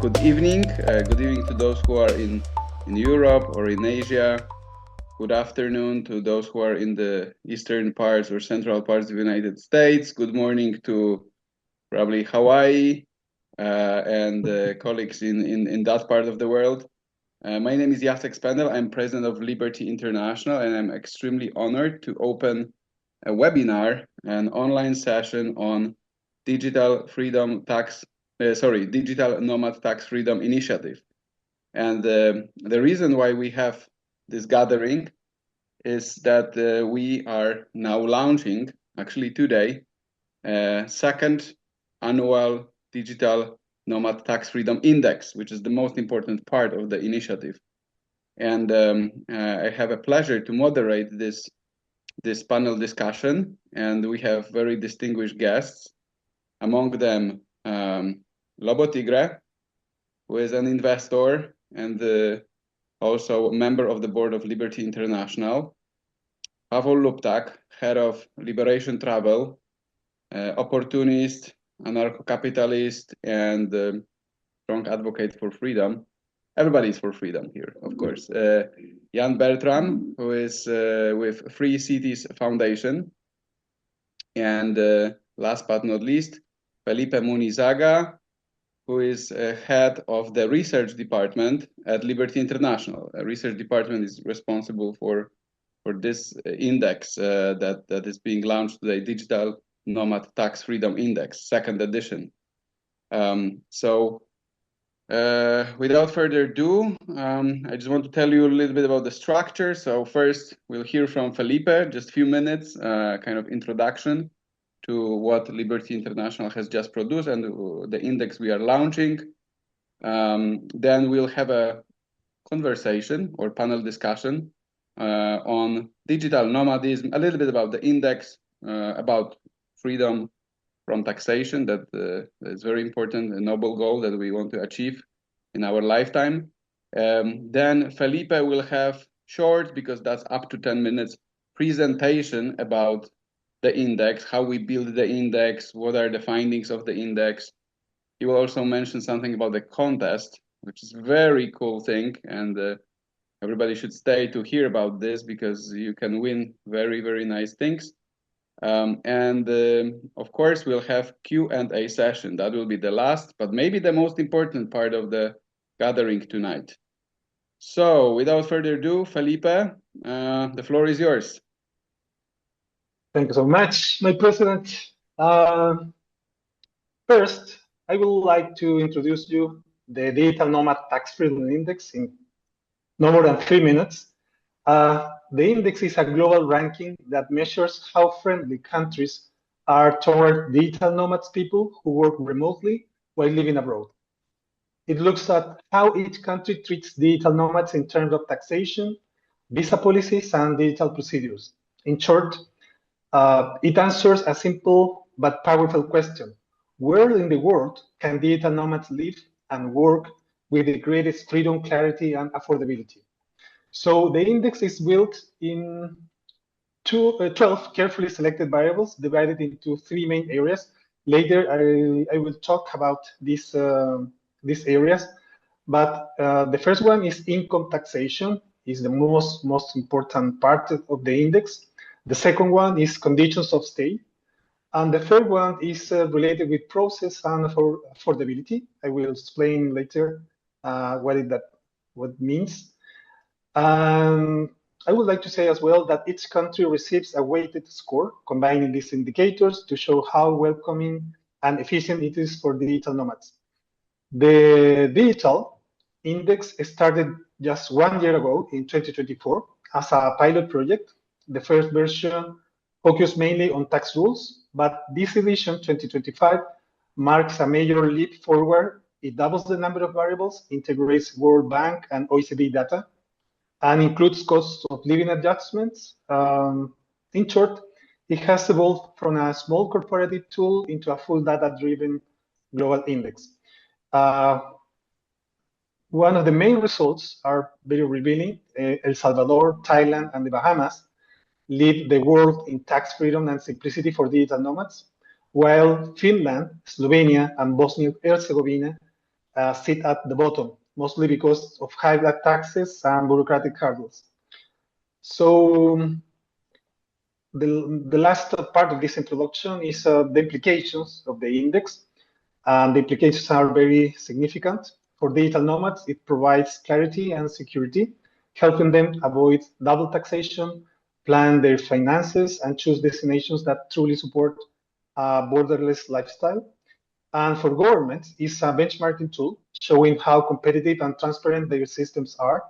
Good evening. Good evening to those who are in Europe or in Asia. Good afternoon to those who are in the eastern parts or central parts of the United States. Good morning to probably Hawaii and colleagues in that part of the world. My name is Jacek Spendel. I'm president of Liberty International, and I'm extremely honored to open a webinar, an online session on Digital Nomad Tax Freedom Initiative. And the reason why we have this gathering is that we are now launching, actually today, second annual Digital Nomad Tax Freedom Index, which is the most important part of the initiative. And I have a pleasure to moderate this panel discussion, and we have very distinguished guests, among them Lobo Tigre, who is an investor and also a member of the board of Liberty International, Pavel Luptak, head of Liberation Travel, opportunist, anarcho-capitalist, and strong advocate for freedom. Everybody is for freedom here, of course. Jan Bertram, who is with Free Cities Foundation. And last but not least, Felipe Munizaga, who is head of the research department at Liberty International. A research department is responsible for this index that is being launched today, Digital Nomad Tax Freedom Index, second edition. Without further ado, I just want to tell you a little bit about the structure. So first, we'll hear from Felipe, just a few minutes, kind of introduction to what Liberty International has just produced and the index we are launching. Then we'll have a conversation or panel discussion on digital nomadism, a little bit about the index, about freedom from taxation, that is very important, a noble goal that we want to achieve in our lifetime. Then Felipe will have short, because that's up to 10 minutes, presentation about the index, how we build the index, what are the findings of the index. He will also mention something about the contest, which is a very cool thing, and everybody should stay to hear about this because you can win very, very nice things. Of course, we'll have Q&A session. That will be the last, but maybe the most important part of the gathering tonight. So without further ado, Felipe, the floor is yours. Thank you so much, my president. First, I would like to introduce you the Digital Nomad Tax Freedom Index in no more than 3 minutes. The index is a global ranking that measures how friendly countries are toward digital nomads, people who work remotely while living abroad. It looks at how each country treats digital nomads in terms of taxation, visa policies, and digital procedures. In short, it answers a simple but powerful question. Where in the world can digital nomads live and work with the greatest freedom, clarity, and affordability? So the index is built in 12 carefully selected variables divided into 3 main areas. Later, I will talk about these areas. But the first one is income taxation, is the most important part of the index. The second one is conditions of stay. And the third one is related with process and affordability. I will explain later what it means. I would like to say as well that each country receives a weighted score, combining these indicators to show how welcoming and efficient it is for digital nomads. The digital index started just 1 year ago in 2024 as a pilot project. The first version focused mainly on tax rules, but this edition, 2025, marks a major leap forward. It doubles the number of variables, integrates World Bank and OECD data, and includes cost of living adjustments. In short, it has evolved from a small corporative tool into a full data-driven global index. One of the main results are very revealing. El Salvador, Thailand, and the Bahamas lead the world in tax freedom and simplicity for digital nomads, while Finland, Slovenia, and Bosnia and Herzegovina sit at the bottom, mostly because of high taxes and bureaucratic hurdles. So the last part of this introduction is the implications of the index. And the implications are very significant. For digital nomads, it provides clarity and security, helping them avoid double taxation, plan their finances, and choose destinations that truly support a borderless lifestyle. And for governments, it's a benchmarking tool showing how competitive and transparent their systems are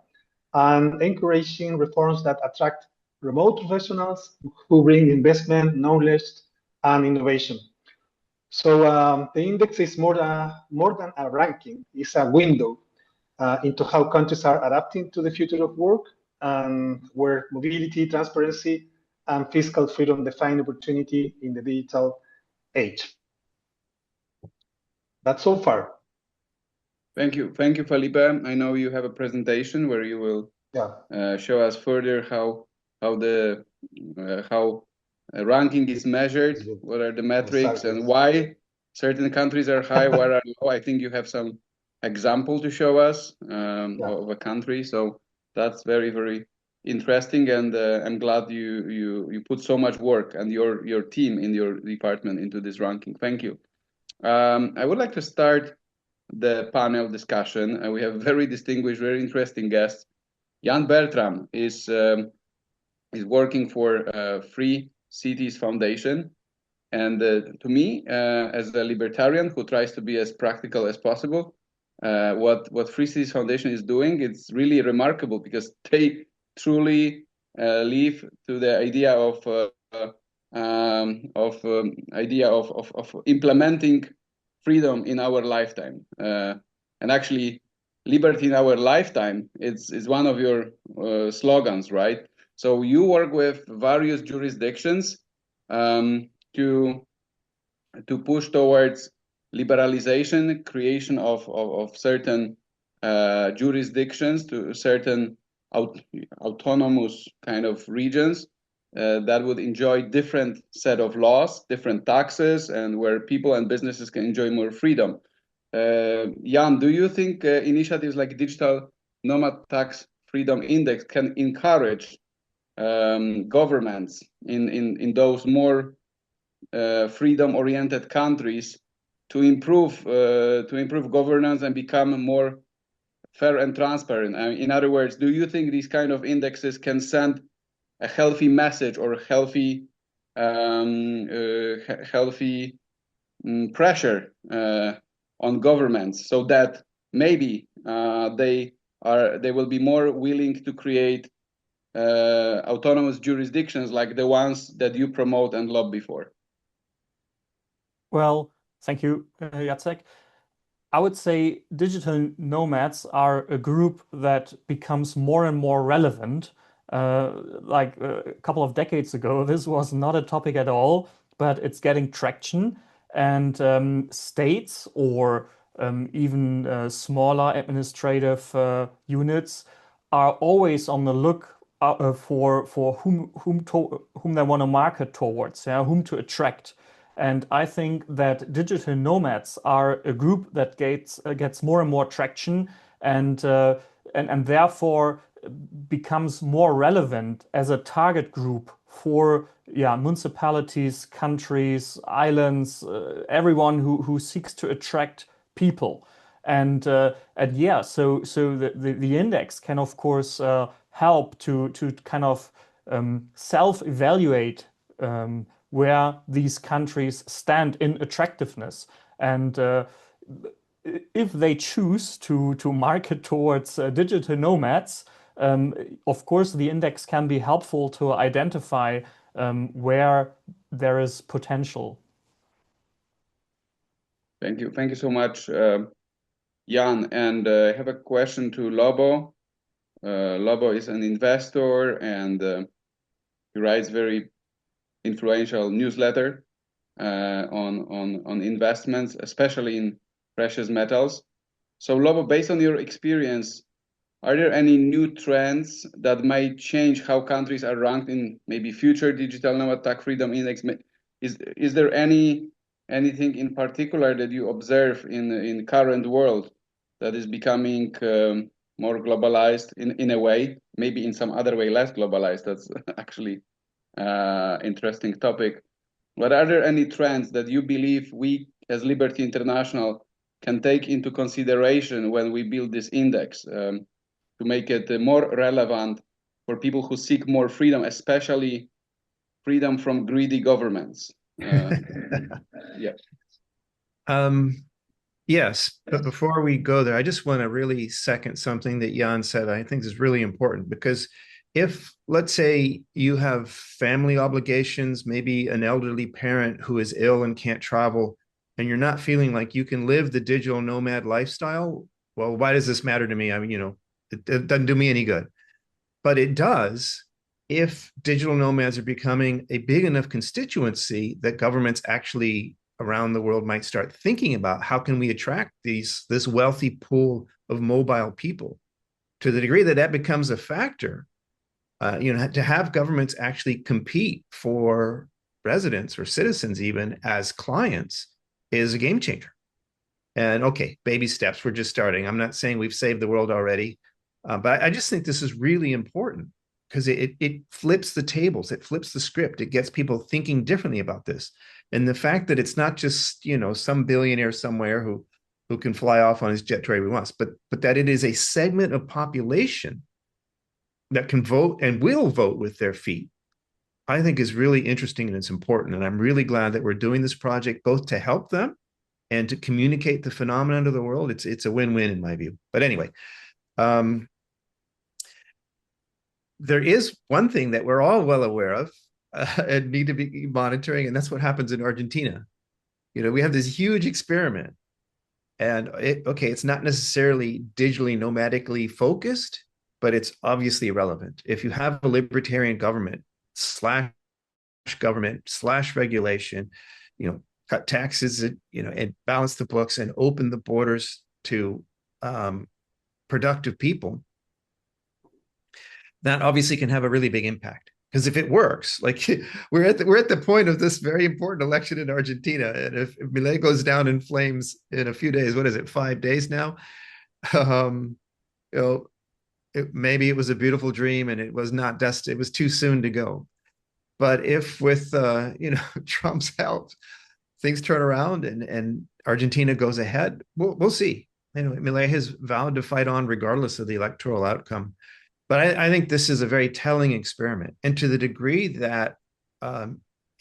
and encouraging reforms that attract remote professionals who bring investment, knowledge, and innovation. So the index is more than a ranking. It's a window into how countries are adapting to the future of work and where mobility, transparency, and fiscal freedom define opportunity in the digital age. That's so far. Thank you, Felipe. I know you have a presentation where you will show us further how ranking is measured, what are the metrics, and why certain countries are high, where are low. I think you have some example to show us of a country. So that's very, very interesting, and I'm glad you put so much work and your team in your department into this ranking. Thank you. I would like to start the panel discussion, and we have very distinguished, very interesting guests. Jan Bertram is working for Free Cities Foundation, and to me, as a libertarian who tries to be as practical as possible, what Free Cities Foundation is doing, it's really remarkable because they truly live to the idea of implementing freedom in our lifetime, and actually liberty in our lifetime is one of your slogans, right? So you work with various jurisdictions to push towards liberalization, creation of certain jurisdictions, to certain autonomous kind of regions that would enjoy different set of laws, different taxes, and where people and businesses can enjoy more freedom. Jan, do you think initiatives like Digital Nomad Tax Freedom Index can encourage governments in those more freedom-oriented countries to improve governance and become more fair and transparent? I mean, in other words, do you think these kind of indexes can send a healthy message or healthy pressure on governments, so that maybe they will be more willing to create autonomous jurisdictions like the ones that you promote and lobby for? Well, thank you, Jacek. I would say digital nomads are a group that becomes more and more relevant. Like a couple of decades ago, this was not a topic at all, but it's getting traction. And states or even smaller administrative units are always on the look for whom they want to market towards, whom to attract. And I think that digital nomads are a group that gets more and more traction, and therefore becomes more relevant as a target group for municipalities, countries, islands, everyone who seeks to attract people. And yeah, so the index can of course help to kind of self-evaluate where these countries stand in attractiveness. And if they choose to market towards digital nomads, of course, the index can be helpful to identify where there is potential. Thank you so much, Jan. And I have a question to Lobo. Lobo is an investor, and he writes very influential newsletter on investments, especially in precious metals. So Lobo, based on your experience, are there any new trends that might change how countries are ranked in maybe future Digital Nomad Tax Freedom Index? Is there anything in particular that you observe in current world that is becoming more globalized in a way, maybe in some other way less globalized. That's actually interesting topic. But are there any trends that you believe we as Liberty International can take into consideration when we build this index to make it more relevant for people who seek more freedom, especially freedom from greedy governments? Yeah. Yes, but before we go there, I just want to really second something that Jan said. I think is really important because if, let's say, you have family obligations, maybe an elderly parent who is ill and can't travel, and you're not feeling like you can live the digital nomad lifestyle, well, why does this matter to me? I mean, it doesn't do me any good. But it does if digital nomads are becoming a big enough constituency that governments actually around the world might start thinking about how can we attract this wealthy pool of mobile people. To the degree that that becomes a factor, to have governments actually compete for residents or citizens even as clients is a game changer. And okay, baby steps, we're just starting. I'm not saying we've saved the world already, but I just think this is really important because it flips the tables, it flips the script, it gets people thinking differently about this. And the fact that it's not just, some billionaire somewhere who can fly off on his jet to wherever he wants, but that it is a segment of population that can vote and will vote with their feet, I think is really interesting and it's important. And I'm really glad that we're doing this project both to help them and to communicate the phenomenon to the world. It's a win-win in my view. But anyway, there is one thing that we're all well aware of and need to be monitoring, and that's what happens in Argentina. We have this huge experiment, and it's not necessarily digitally nomadically focused, but it's obviously relevant. If you have a libertarian government slash regulation, cut taxes, and balance the books and open the borders to productive people, that obviously can have a really big impact. Because if it works, like we're at the point of this very important election in Argentina, and if Milei goes down in flames in a few days, what is it, 5 days now? Maybe it was a beautiful dream and it was not destined. It was too soon to go. But if with Trump's help, things turn around and Argentina goes ahead, we'll see. Milei has vowed to fight on regardless of the electoral outcome. But I think this is a very telling experiment. And to the degree that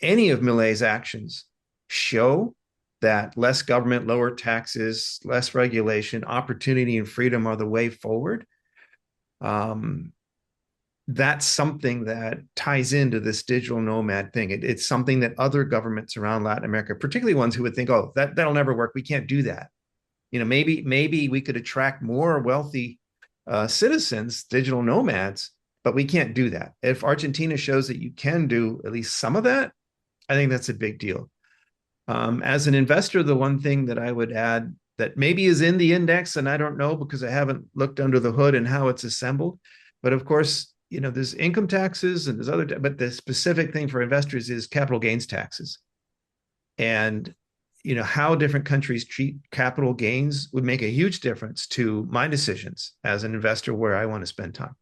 any of Milei's actions show that less government, lower taxes, less regulation, opportunity and freedom are the way forward, that's something that ties into this digital nomad thing. It's something that other governments around Latin America, particularly ones who would think, oh, that'll never work, we can't do that. Maybe we could attract more wealthy citizens, digital nomads, but we can't do that. If Argentina shows that you can do at least some of that, I think that's a big deal. As an investor, the one thing that I would add that maybe is in the index, and I don't know because I haven't looked under the hood and how it's assembled, but of course, there's income taxes and there's other, but the specific thing for investors is capital gains taxes. And how different countries treat capital gains would make a huge difference to my decisions as an investor where I want to spend time.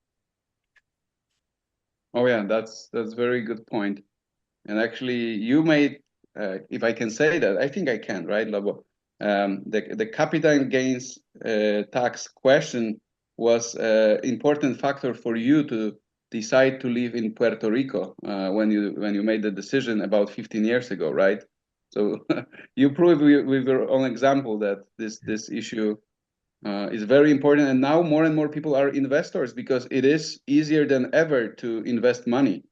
Oh yeah, that's very good point. And actually, you made, if I can say that, I think I can, right, Lobo? The capital gains tax question was an important factor for you to decide to live in Puerto Rico when you made the decision about 15 years ago, right? So you proved with your own example that this issue is very important, and now more and more people are investors because it is easier than ever to invest money,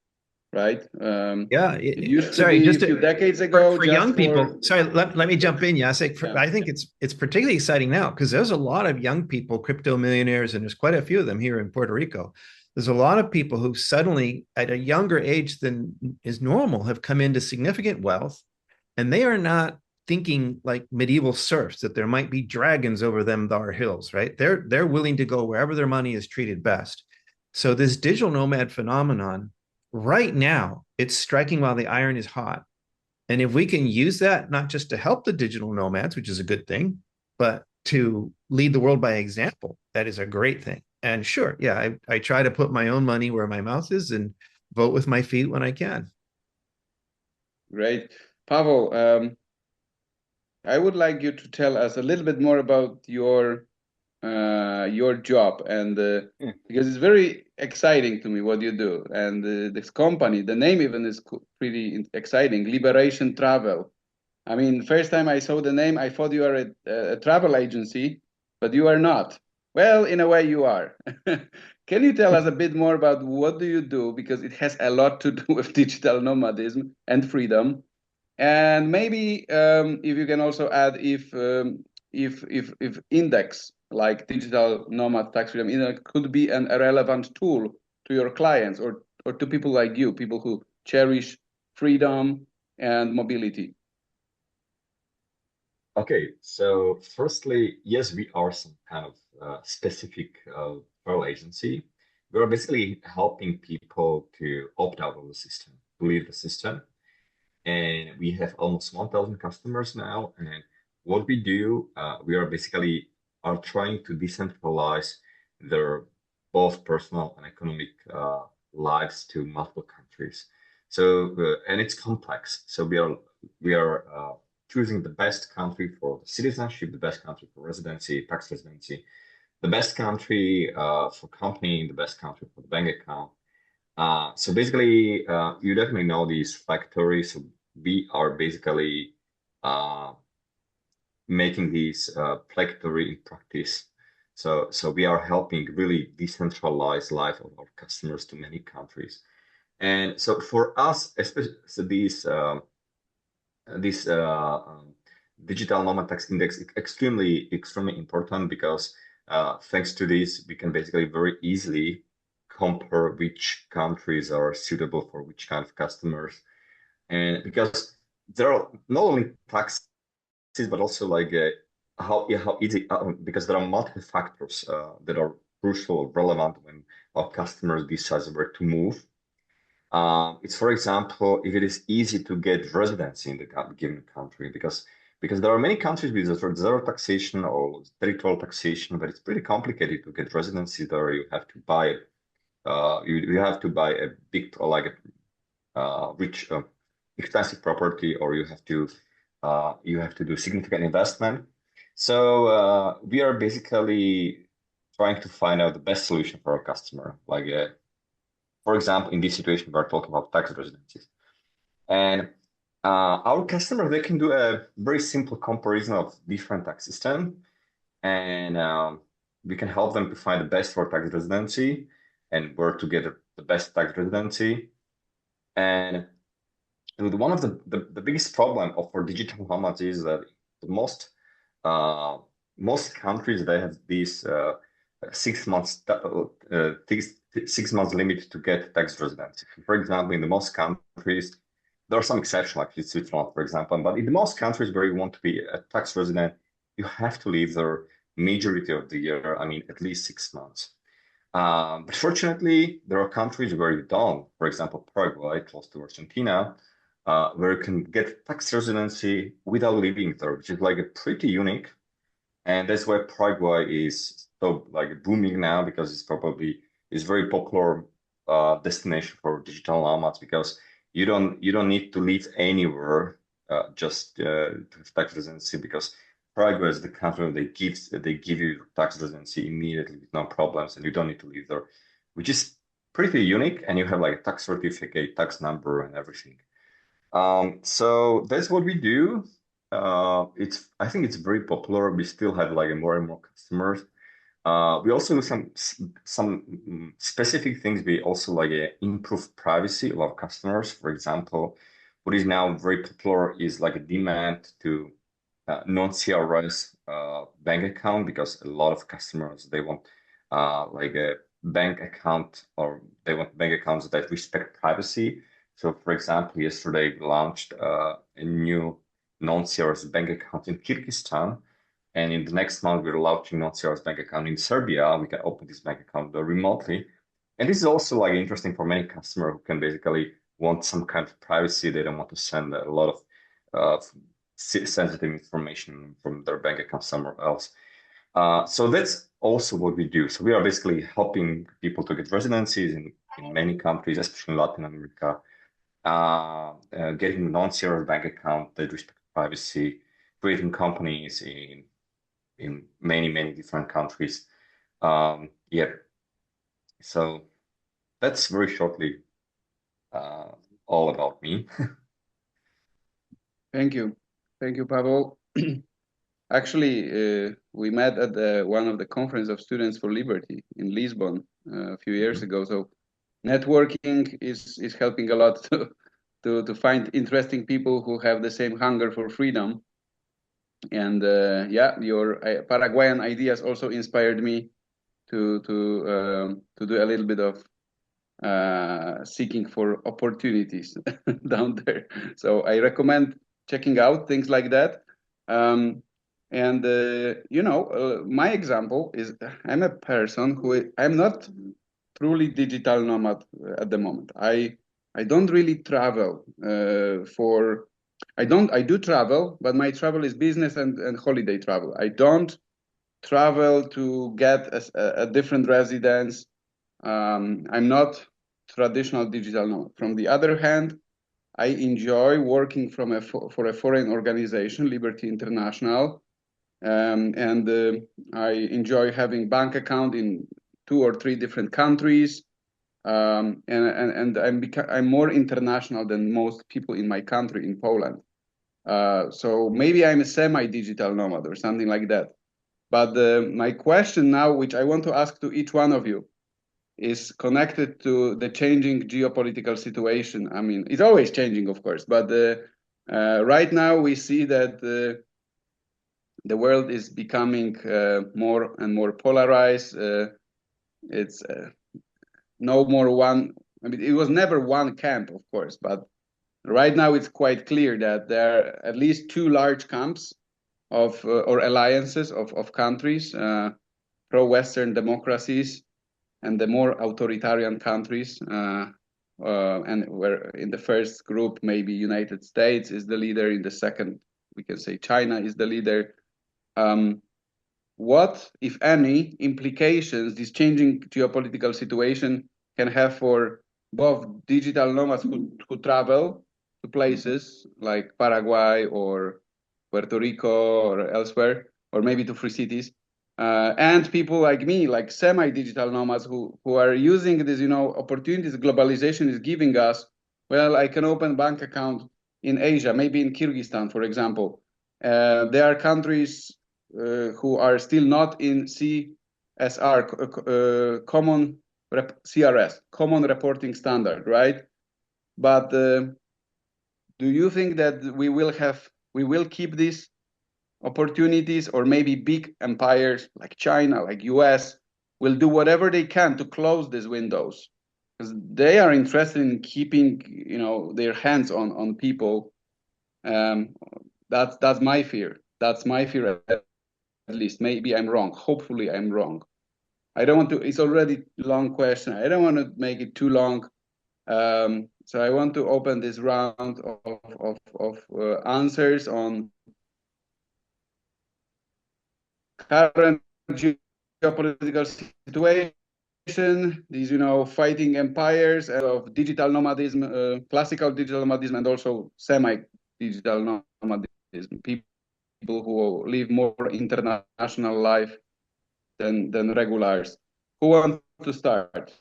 right? It used to be a few decades ago for young people. Sorry, let me jump in, Jacek. I think it's particularly exciting now because there's a lot of young people, crypto millionaires, and there's quite a few of them here in Puerto Rico. There's a lot of people who suddenly, at a younger age than is normal, have come into significant wealth. And they are not thinking like medieval serfs that there might be dragons over them thar hills, right? They're willing to go wherever their money is treated best. So this digital nomad phenomenon, right now, it's striking while the iron is hot. And if we can use that, not just to help the digital nomads, which is a good thing, but to lead the world by example, that is a great thing. And sure, yeah, I try to put my own money where my mouth is and vote with my feet when I can. Great. Pavel, I would like you to tell us a little bit more about your job, and because it's very exciting to me what you do, and this company, the name even is pretty exciting, Liberation Travel. I mean, first time I saw the name, I thought you are a travel agency, but you are not. Well, in a way you are. Can you tell us a bit more about what do you do? Because it has a lot to do with digital nomadism and freedom. And maybe if you can also add if index like Digital Nomad Tax Freedom Index could be a relevant tool to your clients or to people like you, people who cherish freedom and mobility. Okay, so firstly, yes, we are some kind of specific travel agency. We're basically helping people to opt out of the system, to leave the system. And we have almost 1,000 customers now. And what we do, we are basically are trying to decentralize their both personal and economic lives to multiple countries. So, and it's complex. So we are choosing the best country for citizenship, the best country for residency, tax residency, the best country for company, the best country for the bank account. So basically, you definitely know these factories. So we are basically making these factory in practice. So we are helping really decentralize life of our customers to many countries. And so for us, especially so this digital nomad tax index is extremely important because thanks to this, we can basically very easily compare which countries are suitable for which kind of customers. And because there are not only taxes, but also like how easy, because there are multiple factors that are crucial or relevant when our customers decide where to move. It's, for example, if it is easy to get residency in the given country, because there are many countries with zero taxation or territorial taxation, but it's pretty complicated to get residency there. You have to buy you have to buy a big rich expensive property, or you have to do significant investment. So we are basically trying to find out the best solution for our customer, like for example, in this situation, we're talking about tax residencies. And our customers, they can do a very simple comparison of different tax systems. And we can help them to find the best for tax residency and where to get the best tax residency. And one of the biggest problem for digital nomads is that most countries, they have these 6 months 6 months limit to get tax residency. For example, in the most countries, there are some exceptions, like Switzerland, for example, but in the most countries where you want to be a tax resident, you have to live there majority of the year, I mean, at least 6 months. But fortunately, there are countries where you don't, for example, Paraguay, close to Argentina, where you can get tax residency without living there, which is like a pretty unique. And that's why Paraguay is so like booming now, because it's very popular destination for digital nomads, because you don't need to live anywhere just to have tax residency, because Paraguay is the country where they give you tax residency immediately with no problems, and you don't need to live there, which is pretty unique. And you have like a tax certificate, tax number, and everything. So that's what we do. I think it's very popular. We still have like more and more customers. We also do some specific things. We also like improve privacy of our customers. For example, what is now very popular is like a demand to non-CRS bank account, because a lot of customers, they want like a bank account, or they want bank accounts that respect privacy. So, for example, yesterday we launched a new non-CRS bank account in Kyrgyzstan, and in the next month we're launching non-CRS bank account in Serbia. We can open this bank account remotely, and this is also like interesting for many customers who can basically want some kind of privacy. They don't want to send a lot of sensitive information from their bank account somewhere else. So that's also what we do. So we are basically helping people to get residencies in many countries, especially in Latin America, getting non-serial bank account that respect privacy, creating companies in many different countries. Yeah. So that's very shortly all about me. Thank you, Pavel. Actually, we met at one of the conference of Students for Liberty in Lisbon a few years ago. So networking is helping a lot to find interesting people who have the same hunger for freedom. And yeah, your Paraguayan ideas also inspired me to do a little bit of seeking for opportunities down there. So I recommend checking out things like that. And my example is I'm a person who I'm not truly digital nomad at the moment. I don't really travel I do travel, but my travel is business and holiday travel. I don't travel to get a different residence. I'm not traditional digital nomad. From the other hand, I enjoy working for a foreign organization, Liberty International, and I enjoy having bank account in 2 or 3 different countries. And I'm more international than most people in my country, in Poland. So maybe I'm a semi-digital nomad or something like that. But my question now, which I want to ask to each one of you, is connected to the changing geopolitical situation. I mean, it's always changing, of course, but right now we see that the world is becoming more and more polarized. It's no more one. I mean, it was never one camp, of course, but right now it's quite clear that there are at least 2 large camps of or alliances of countries, pro-Western democracies and the more authoritarian countries. And where in the first group, maybe United States is the leader. In the second, we can say China is the leader. What, if any, implications this changing geopolitical situation can have for both digital nomads who travel to places like Paraguay or Puerto Rico or elsewhere, or maybe to free cities, and people like me, like semi-digital nomads who are using these, opportunities globalization is giving us. Well, I can open bank account in Asia, maybe in Kyrgyzstan, for example. There are countries who are still not in CSR, CRS, common reporting standard, right? But do you think that we will keep these opportunities, or maybe big empires like China, like US, will do whatever they can to close these windows, because they are interested in keeping, their hands on people. That's my fear. That's my fear, at least. Maybe I'm wrong. Hopefully, I'm wrong. I don't want to. It's already a long question. I don't want to make it too long. So I want to open this round of answers on current geopolitical situation, these, fighting empires of digital nomadism, classical digital nomadism, and also semi-digital nomadism, people who live more international life than regulars. Who wants to start?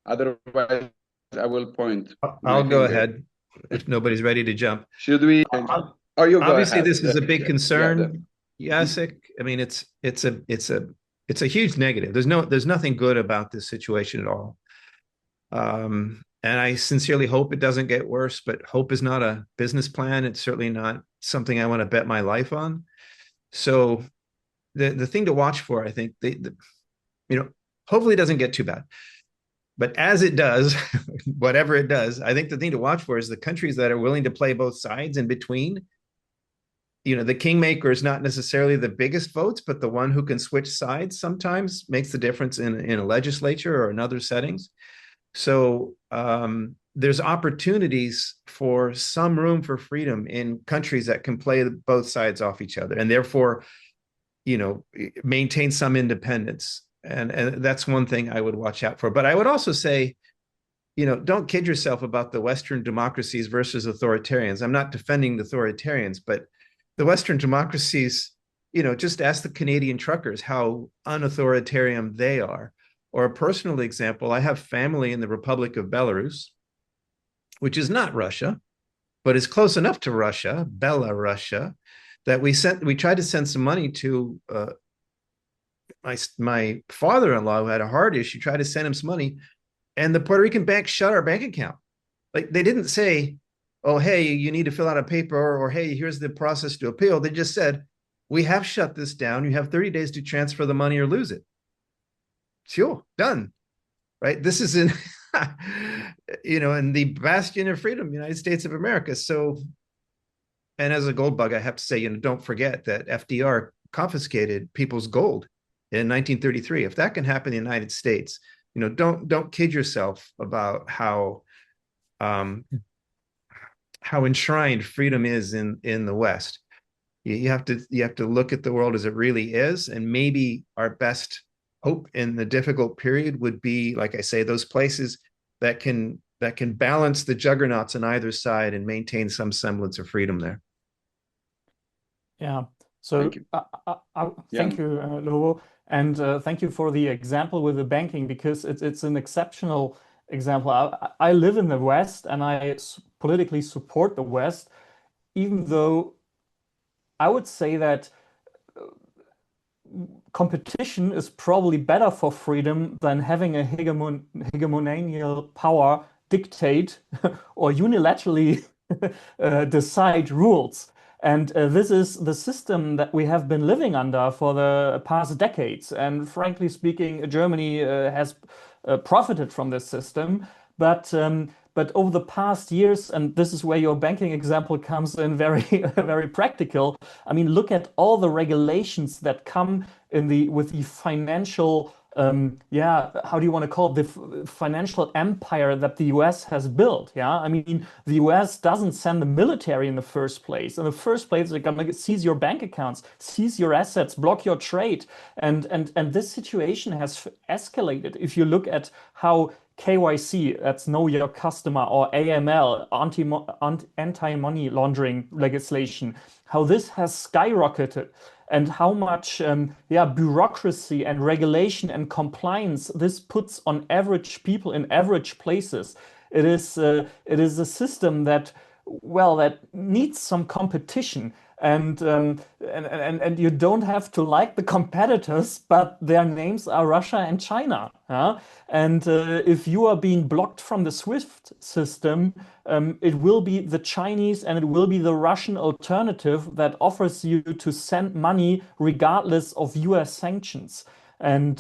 Otherwise, I will point. I'll go ahead if nobody's ready to jump. Should we? Oh, you go Obviously, ahead. this is a big concern, Jacek. I mean, it's a huge negative. There's nothing good about this situation at all. And I sincerely hope it doesn't get worse, but hope is not a business plan. It's certainly not something I want to bet my life on. So the thing to watch for, I think, hopefully it doesn't get too bad. But as it does, whatever it does, I think the thing to watch for is the countries that are willing to play both sides in between. The kingmaker is not necessarily the biggest votes, but the one who can switch sides sometimes makes the difference in a legislature or in other settings. So there's opportunities for some room for freedom in countries that can play both sides off each other. And therefore, maintain some independence. And that's one thing I would watch out for. But I would also say, don't kid yourself about the Western democracies versus authoritarians. I'm not defending the authoritarians, but the Western democracies, just ask the Canadian truckers how unauthoritarian they are. Or a personal example, I have family in the Republic of Belarus, which is not Russia, but is close enough to Russia, Belarus, that we tried to send some money to my father-in-law who had a heart issue, tried to send him some money, and the Puerto Rican bank shut our bank account. Like, they didn't say, oh, hey, you need to fill out a paper, or hey, here's the process to appeal. They just said, we have shut this down. You have 30 days to transfer the money or lose it. Sure, done. Right? This is in, in the bastion of freedom, United States of America. So, and as a gold bug, I have to say, don't forget that FDR confiscated people's gold in 1933. If that can happen in the United States, don't kid yourself about how enshrined freedom is in the West. You have to look at the world as it really is, and maybe our best hope in the difficult period would be, like I say, those places that can balance the juggernauts on either side and maintain some semblance of freedom there. Yeah. So Thank you. Thank you, Lovo, and thank you for the example with the banking, because it's an exceptional example. I live in the West, and I politically support the West, even though I would say that competition is probably better for freedom than having a hegemonial power dictate or unilaterally decide rules. And this is the system that we have been living under for the past decades. And frankly speaking, Germany has profited from this system. But over the past years, and this is where your banking example comes in very, very practical. I mean, look at all the regulations that come with the financial, how do you want to call it? The financial empire that the US has built. Yeah, I mean, the US doesn't send the military in the first place. In the first place, they're gonna seize your bank accounts, seize your assets, block your trade, and this situation has escalated. If you look at how KYC, that's Know Your Customer, or AML, anti-money laundering legislation, how this has skyrocketed, and how much bureaucracy and regulation and compliance this puts on average people in average places. It is a system that needs some competition. And you don't have to like the competitors, but their names are Russia and China. And if you are being blocked from the SWIFT system, it will be the Chinese and it will be the Russian alternative that offers you to send money regardless of US sanctions. And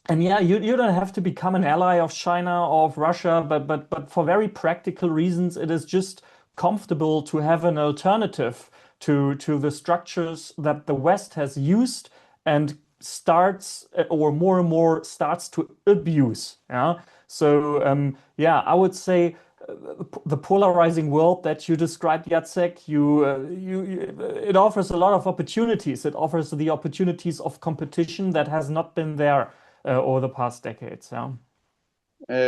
yeah, you don't have to become an ally of China or of Russia, but for very practical reasons, it is just comfortable to have an alternative to the structures that the West has used and starts, or more and more starts to abuse. Yeah. So I would say the polarizing world that you described, Jacek, it offers a lot of opportunities. It offers the opportunities of competition that has not been there over the past decades. Yeah.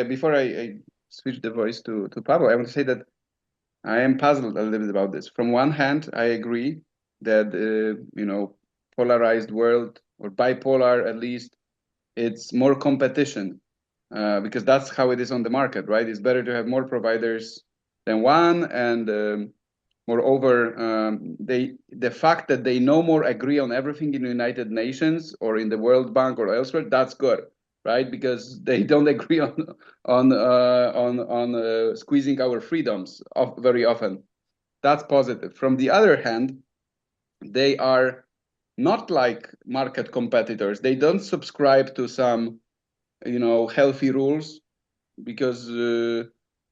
Before I switch the voice to Pablo, I want to say that I am puzzled a little bit about this. From one hand, I agree that polarized world, or bipolar at least, it's more competition because that's how it is on the market, right? It's better to have more providers than one, and moreover, the fact that they no more agree on everything in the United Nations or in the World Bank or elsewhere, that's good, right? Because they don't agree on squeezing our freedoms very often. That's positive. From the other hand, they are not like market competitors. They don't subscribe to some, healthy rules, because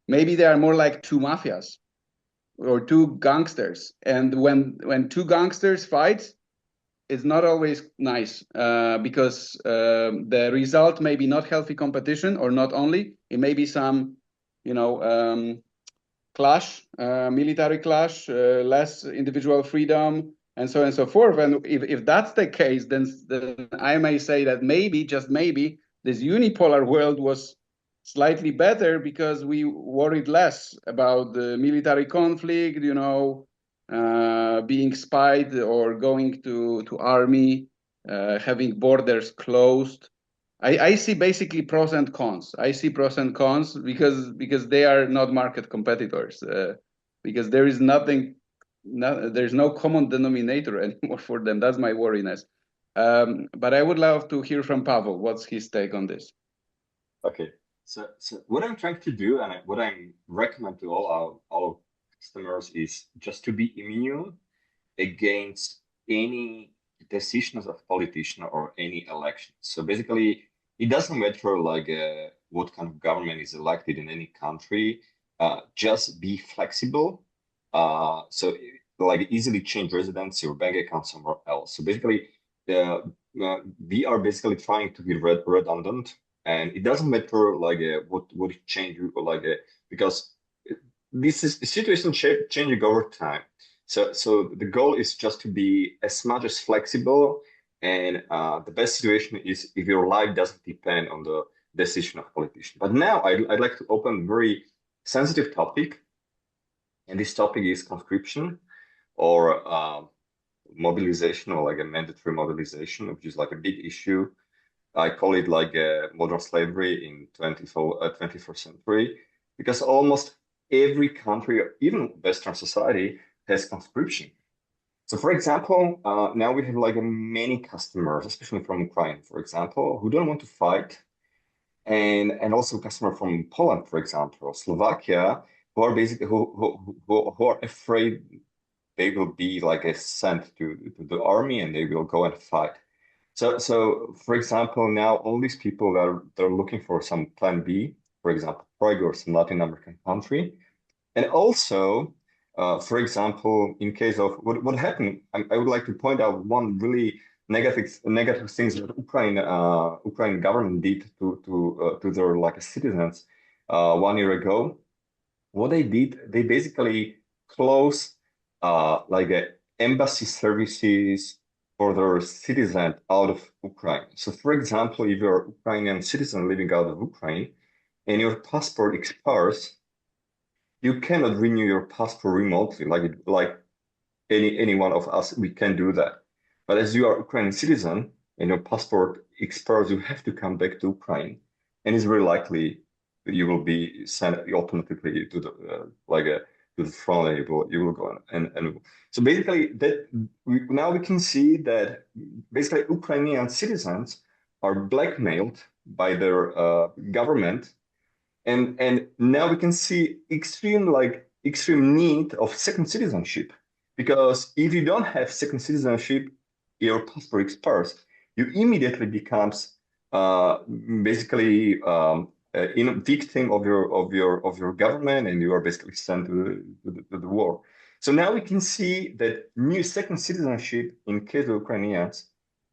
maybe they are more like two mafias or two gangsters. And when two gangsters fight, it's not always nice because the result may be not healthy competition, or not only, it may be some, clash, military clash, less individual freedom, and so on and so forth. And if that's the case, then I may say that maybe, just maybe, this unipolar world was slightly better because we worried less about the military conflict, being spied or going to army, having borders closed. I see basically pros and cons. I see pros and cons because they are not market competitors. Because there is nothing, there's no common denominator anymore for them. That's my worriness. But I would love to hear from Pavel. What's his take on this? Okay, so what I'm trying to do, and what I recommend to all our customers, is just to be immune against any decisions of politician or any election. So basically, it doesn't matter like what kind of government is elected in any country. Just be flexible. So like easily change residency or bank account somewhere else. So basically, we are basically trying to be redundant, and it doesn't matter like what change or like because this is the situation changing over time. So the goal is just to be as much as flexible, and the best situation is if your life doesn't depend on the decision of politician. But now I'd like to open a very sensitive topic, and this topic is conscription or mobilization, or like a mandatory mobilization, which is like a big issue. I call it like modern slavery in 21st century, because almost every country, even Western society, has conscription. So for example, now we have like many customers, especially from Ukraine, for example, who don't want to fight. And also customer from Poland, for example, Slovakia, who are basically who are afraid they will be like sent to the army and they will go and fight. So for example, now all these people they're looking for some plan B, for example, Prague or some Latin American country. And also, for example, in case of what happened, I would like to point out one really negative things that Ukraine government did to their like citizens 1 year ago. What they did, they basically closed like embassy services for their citizens out of Ukraine. So, for example, if you're a Ukrainian citizen living out of Ukraine and your passport expires, you cannot renew your passport remotely, like any one of us, we can do that. But as you are a Ukrainian citizen and your passport expires, you have to come back to Ukraine, and it's very likely that you will be sent automatically to the to the front, and you will go and so basically that now we can see that basically Ukrainian citizens are blackmailed by their government, and now we can see extreme need of second citizenship, because if you don't have second citizenship, your passport expires, you immediately becomes basically in a victim of your government, and you are basically sent to the war. So now we can see that new second citizenship in case of Ukrainians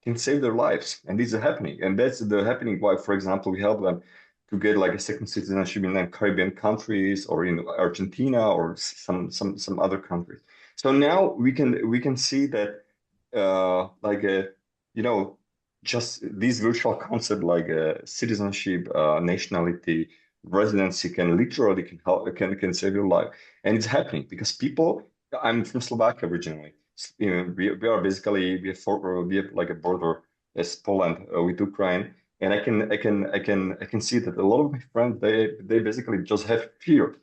can save their lives, and this is happening, and that's the happening why, for example, we help them to get like a second citizenship in Caribbean countries or in Argentina or some other countries. So now we can see that just this virtual concept like citizenship, nationality, residency can literally help can save your life, and it's happening because people. I'm from Slovakia originally. We are basically we have like a border as Poland with Ukraine. And I can see that a lot of my friends they basically just have fear,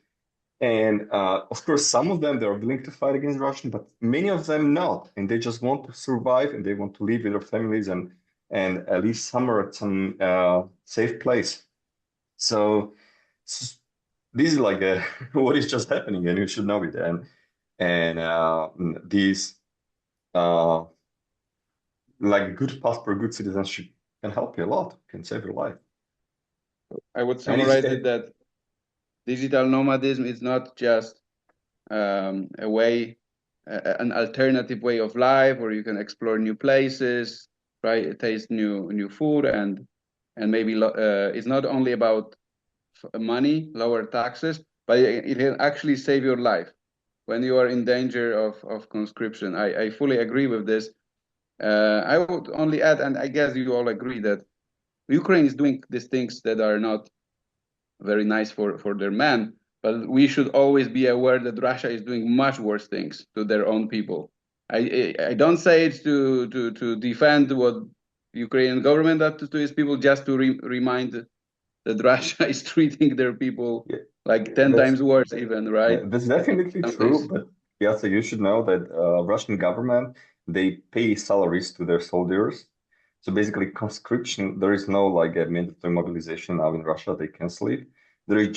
and of course some of them they're willing to fight against Russian, but many of them not, and they just want to survive and they want to live with their families and live somewhere at some safe place. So this is like what is just happening, and you should know it. And these like good passport, good citizenship can help you a lot, can save your life. I would summarize it that digital nomadism is not just an alternative way of life where you can explore new places, try taste new food, and maybe it's not only about money, lower taxes, but it can actually save your life. when you are in danger of conscription. I fully agree with this. I would only add, and I guess you all agree, that Ukraine is doing these things that are not very nice for their men, but we should always be aware that Russia is doing much worse things to their own people. I don't say it to defend what Ukrainian government does to its people, just to remind that Russia is treating their people like 10 times worse even, right? That's definitely true, but yeah, so you should know that Russian government, they pay salaries to their soldiers. So basically conscription, there is no like a mandatory mobilization now in Russia, they cancel it. There is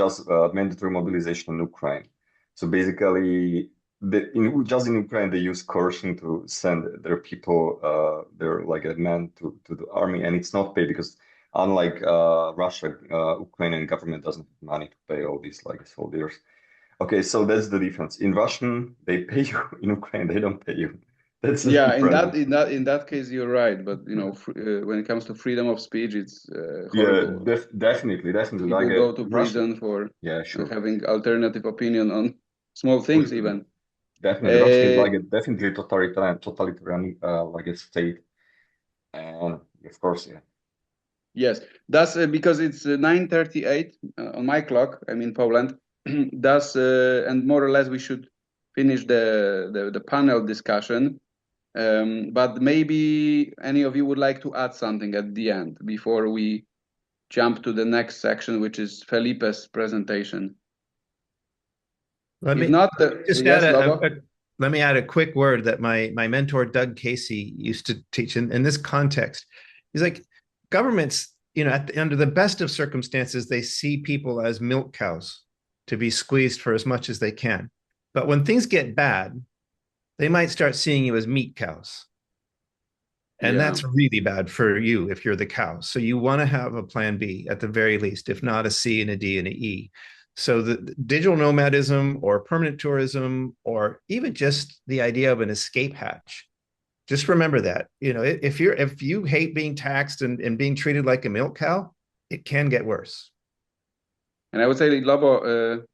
just mandatory mobilization in Ukraine. So basically, just in Ukraine, they use coercion to send their people, their like a men to the army, and it's not paid because unlike Russia, Ukrainian government doesn't have money to pay all these like soldiers. Okay, so that's the difference. In Russian, they pay you. In Ukraine, they don't pay you. That's the difference. in that case, you're right. But you know, when it comes to freedom of speech, it's horrible. Yeah, definitely. People Like go to prison for having alternative opinion on small things, even. Definitely, Russia is like a definitely totalitarian like a state, and of course, yeah. Yes, that's because it's 9:38 on my clock. I'm in Poland. That's and more or less we should finish the panel discussion. But maybe any of you would like to add something at the end before we jump to the next section, which is Felipe's presentation. Let me add a quick word that my mentor Doug Casey used to teach in this context. He's like, governments, you know, under the best of circumstances, they see people as milk cows to be squeezed for as much as they can. But when things get bad, they might start seeing you as meat cows. And that's really bad for you if you're the cow. So you want to have a plan B at the very least, if not a C and a D and a E. So the digital nomadism or permanent tourism, or even just the idea of an escape hatch, just remember that, you know, if you hate being taxed and being treated like a milk cow, it can get worse. And I would say, Lobo,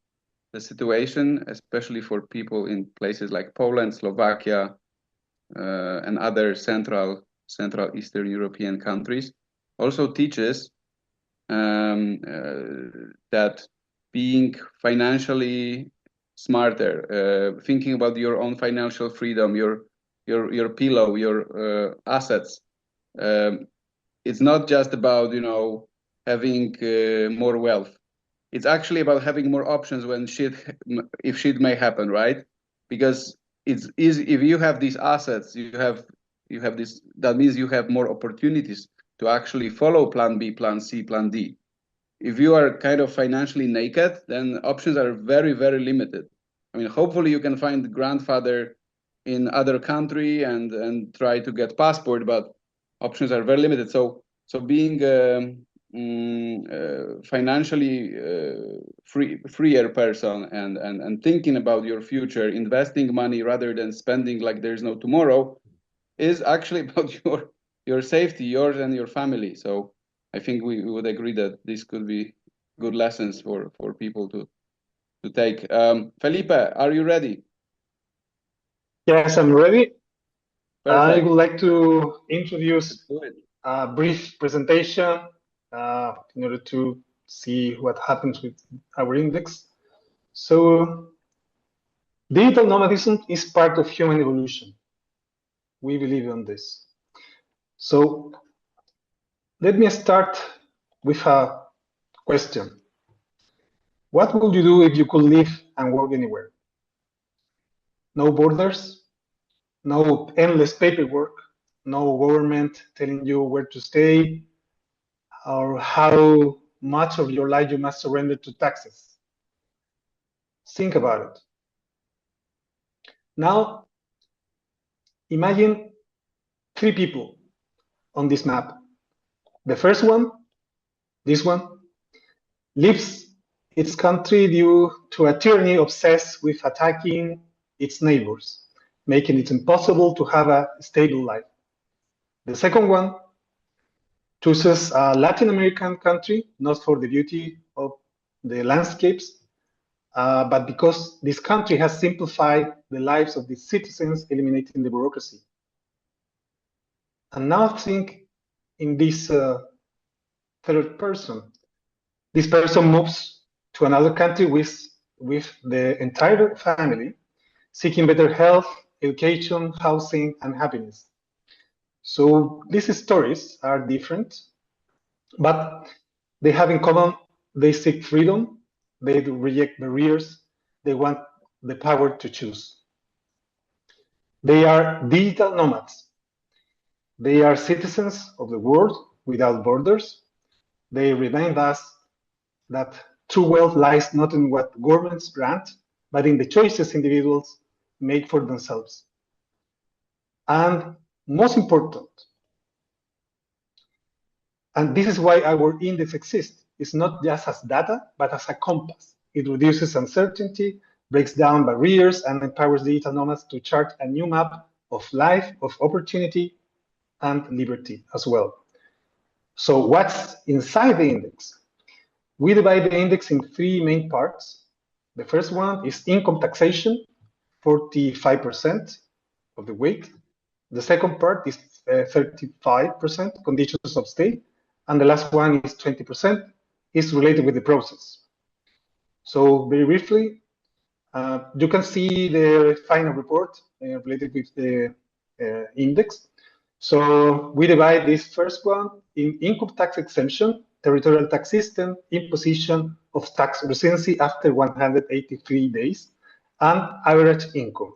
the situation, especially for people in places like Poland, Slovakia, and other Central Eastern European countries, also teaches that being financially smarter, thinking about your own financial freedom, your pillow, your assets. It's not just about, you know, having more wealth. It's actually about having more options when if shit may happen, right? Because it's easy if you have these assets, you have this. That means you have more opportunities to actually follow Plan B, Plan C, Plan D. If you are kind of financially naked, then options are very, very limited. I mean, hopefully you can find grandfather in other country and try to get passport, but options are very limited. So being financially freer person and thinking about your future, investing money rather than spending like there's no tomorrow, is actually about your safety, yours and your family. So I think we would agree that this could be good lessons for people to take. Felipe, are you ready? Yes, I'm ready. Perfect. I would like to introduce a brief presentation in order to see what happens with our index. So, digital nomadism is part of human evolution. We believe in this. So, let me start with a question. What would you do if you could live and work anywhere? No borders, no endless paperwork, no government telling you where to stay or how much of your life you must surrender to taxes. Think about it. Now, imagine 3 people on this map. The first one, this one, leaves its country due to a tyranny obsessed with attacking its neighbors, making it impossible to have a stable life. The second one chooses a Latin American country, not for the beauty of the landscapes, but because this country has simplified the lives of its citizens, eliminating the bureaucracy. And now think in this third person. This person moves to another country with the entire family, seeking better health, education, housing, and happiness. So these stories are different, but they have in common, they seek freedom, they reject barriers, they want the power to choose. They are digital nomads. They are citizens of the world without borders. They remind us that true wealth lies not in what governments grant, but in the choices individuals make for themselves. And most important, and this is why our index exists, it's not just as data, but as a compass. It reduces uncertainty, breaks down barriers, and empowers digital nomads to chart a new map of life, of opportunity, and liberty as well. So what's inside the index? We divide the index in three main parts. The first one is income taxation, 45% of the weight. The second part is 35%, conditions of stay. And the last one is 20%, is related with the process. So very briefly, you can see the final report related with the index. So we divide this first one in income tax exemption, territorial tax system, imposition of tax residency after 183 days, and average income.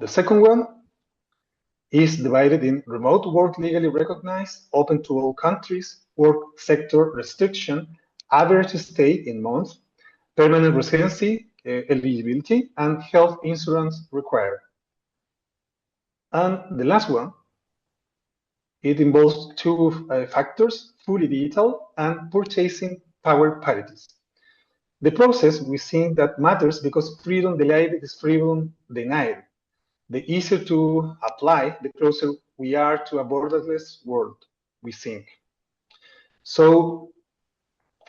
The second one is divided in remote work legally recognized, open to all countries, work sector restriction, average stay in months, permanent residency, eligibility, and health insurance required. And the last one, it involves two factors, fully digital and purchasing power parities. The process, we think that matters because freedom delayed is freedom denied. The easier to apply, the closer we are to a borderless world, we think. So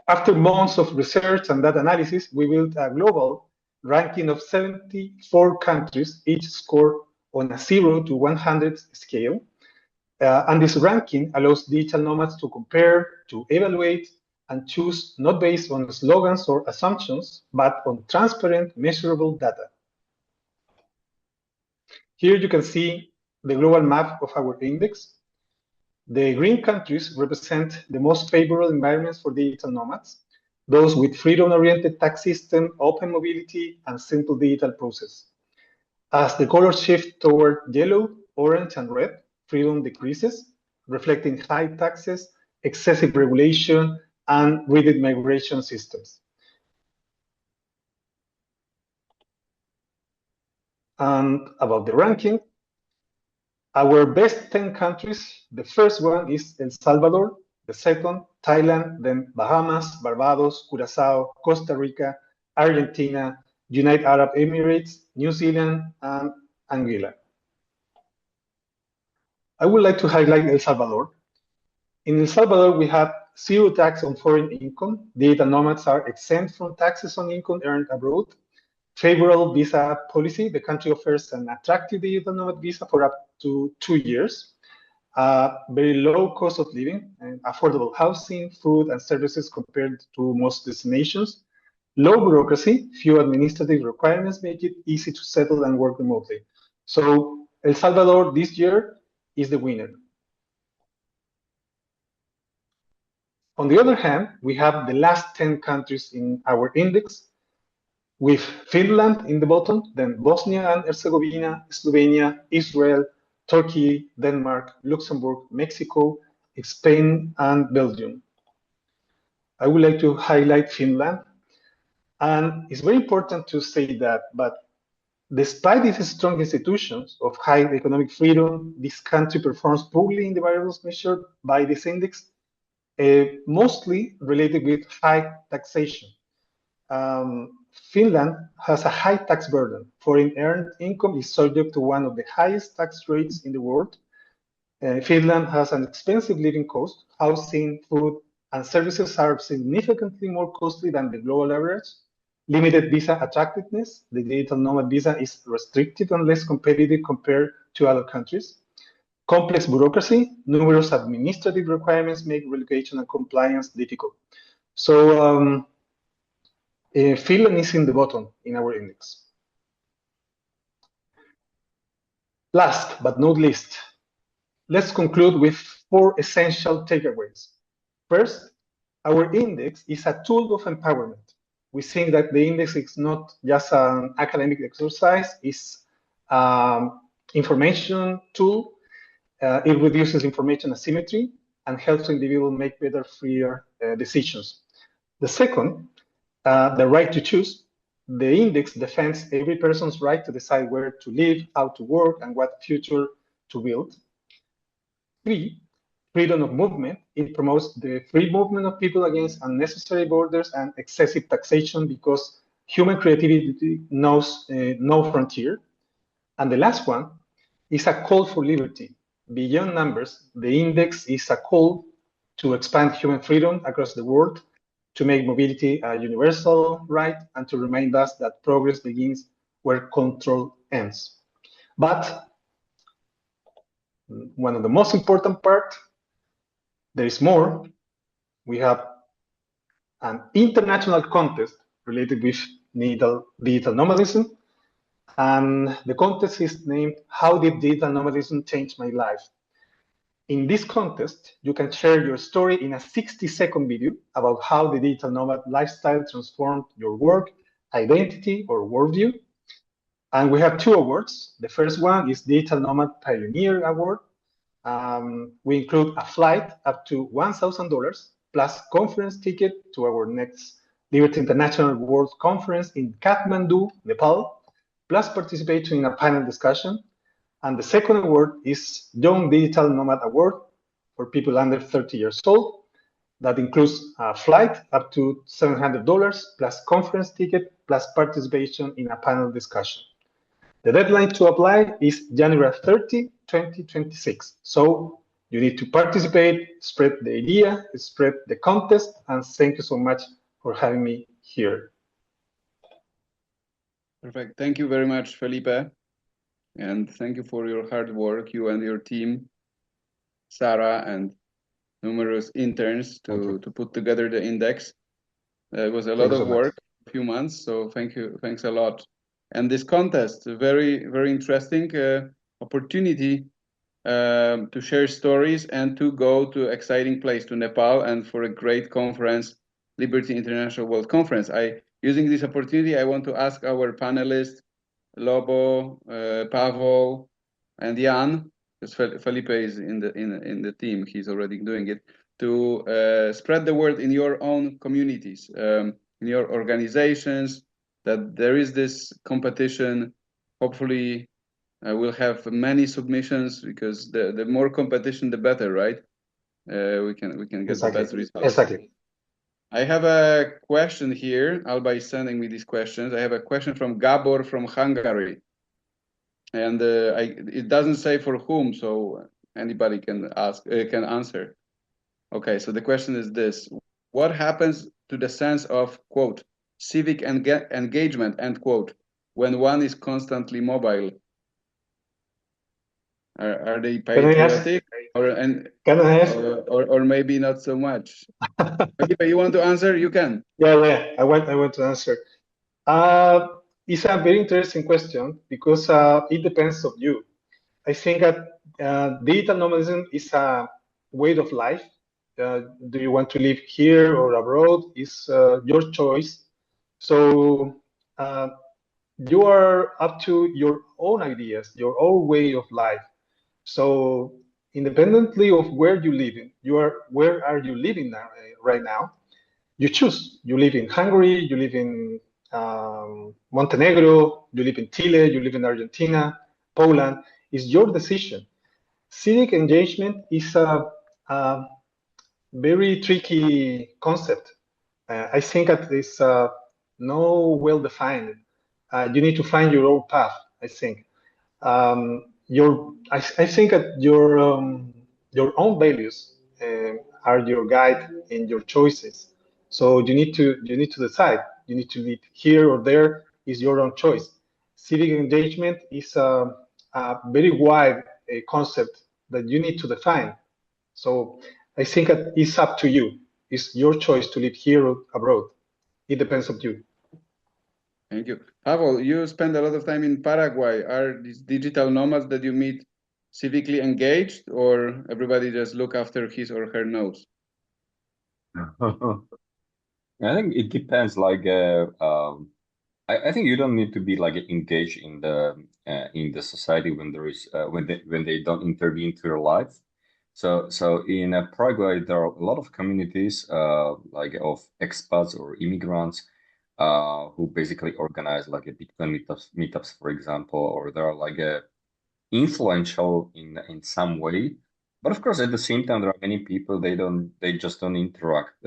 after months of research and data analysis, we built a global ranking of 74 countries, each scored on a 0 to 100 scale. And this ranking allows digital nomads to compare, to evaluate, and choose not based on slogans or assumptions, but on transparent, measurable data. Here you can see the global map of our index. The green countries represent the most favorable environments for digital nomads, those with freedom-oriented tax system, open mobility, and simple digital process. As the colors shift toward yellow, orange, and red, freedom decreases, reflecting high taxes, excessive regulation, and rigid migration systems. And about the ranking, our best 10 countries, the first one is El Salvador, the second, Thailand, then Bahamas, Barbados, Curacao, Costa Rica, Argentina, United Arab Emirates, New Zealand, and Anguilla. I would like to highlight El Salvador. In El Salvador, we have zero tax on foreign income. Digital nomads are exempt from taxes on income earned abroad. Favorable visa policy, the country offers an attractive digital nomad visa for up to 2 years. Very low cost of living, and affordable housing, food, and services compared to most destinations. Low bureaucracy, few administrative requirements make it easy to settle and work remotely. So El Salvador this year is the winner. On the other hand, we have the last 10 countries in our index, with Finland in the bottom, then Bosnia and Herzegovina, Slovenia, Israel, Turkey, Denmark, Luxembourg, Mexico, Spain, and Belgium. I would like to highlight Finland. And it's very important to say that, but despite these strong institutions of high economic freedom, this country performs poorly in the variables measured by this index, mostly related with high taxation. Finland has a high tax burden. Foreign earned income is subject to one of the highest tax rates in the world. Finland has an expensive living cost. Housing, food, and services are significantly more costly than the global average. Limited visa attractiveness. The digital nomad visa is restrictive and less competitive compared to other countries. Complex bureaucracy. Numerous administrative requirements make relocation and compliance difficult. So Finland is in the bottom in our index. Last but not least, let's conclude with 4 essential takeaways. First, our index is a tool of empowerment. We think that the index is not just an academic exercise, it's information tool. It reduces information asymmetry and helps individuals make better, freer decisions. The second, the right to choose. The index defends every person's right to decide where to live, how to work, and what future to build. 3, freedom of movement. It promotes the free movement of people against unnecessary borders and excessive taxation because human creativity knows no frontier. And the last one is a call for liberty. Beyond numbers, the index is a call to expand human freedom across the world, to make mobility a universal right, and to remind us that progress begins where control ends. But one of the most important parts, there is more. We have an international contest related with digital nomadism. And the contest is named, How Did Digital Nomadism Change My Life? In this contest, you can share your story in a 60-second video about how the digital nomad lifestyle transformed your work, identity, or worldview. And we have 2 awards. The first one is Digital Nomad Pioneer Award. We include a flight up to $1,000 plus conference ticket to our next Liberty International World Conference in Kathmandu, Nepal, plus participation in a panel discussion. And the second award is Young Digital Nomad Award for people under 30 years old. That includes a flight up to $700 plus conference ticket plus participation in a panel discussion. The deadline to apply is January 30, 2026. So you need to participate, spread the idea, spread the contest, and thank you so much for having me here. Perfect. Thank you very much, Felipe. And thank you for your hard work, you and your team, Sarah, and numerous interns to put together the index. It was a lot of work, a few months, so thank you. Thanks a lot. And this contest, a very, very interesting opportunity to share stories and to go to exciting place, to Nepal, and for a great conference, Liberty International World Conference. Using this opportunity, I want to ask our panelists, Lobo, Pavel, and Jan, because Felipe is in the team, he's already doing it, to spread the word in your own communities, in your organizations, that there is this competition. Hopefully, we'll have many submissions, because the more competition, the better, right? We can get the best results. Exactly. I have a question here. Alba is sending me these questions. I have a question from Gabor from Hungary. And it doesn't say for whom, so anybody can answer. Okay, so the question is this. What happens to the sense of, quote, civic engagement, end quote, when one is constantly mobile? Are they patriotic? Or maybe not so much? Felipe, you want to answer? You can. Yeah, I want to answer. It's a very interesting question, because it depends on you. I think that digital nomadism is a way of life. Do you want to live here or abroad? Is your choice. So you are up to your own ideas, your own way of life. So independently of where you live in, where are you living now, right now? You choose. You live in Hungary, you live in Montenegro, you live in Chile, you live in Argentina, Poland. It's your decision. Civic engagement is a very tricky concept. I think that it's no well-defined. You need to find your own path, I think. I think that your own values are your guide in your choices. So you need to decide You need to live here or there, is your own choice. Civic engagement is a very wide concept that you need to define. So I think it's up to you. It's your choice to live here or abroad. It depends on you. Thank you. Pavel, you spend a lot of time in Paraguay. Are these digital nomads that you meet civically engaged, or everybody just look after his or her nose? I think it depends. I think you don't need to be like engaged in the society when there is when they don't intervene to your life. So in Paraguay, there are a lot of communities like of expats or immigrants who basically organize like a Bitcoin meetups, for example, or they are like influential in some way. But of course, at the same time, there are many people they just don't interact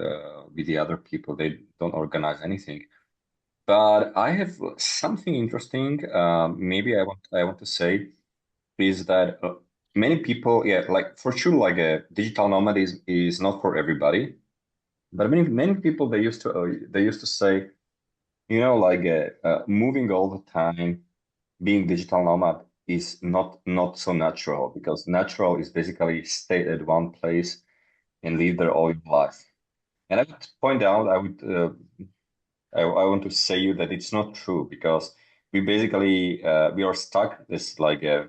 with the other people. They don't organize anything. But I have something interesting. Maybe I want to say is that many people, yeah, like for sure, like a digital nomad is not for everybody. But many people they used to say, you know, like moving all the time, being digital nomad is not so natural, because natural is basically stay at one place and live there all your life. And I would point out, I want to say you that it's not true, because we basically we are stuck this like a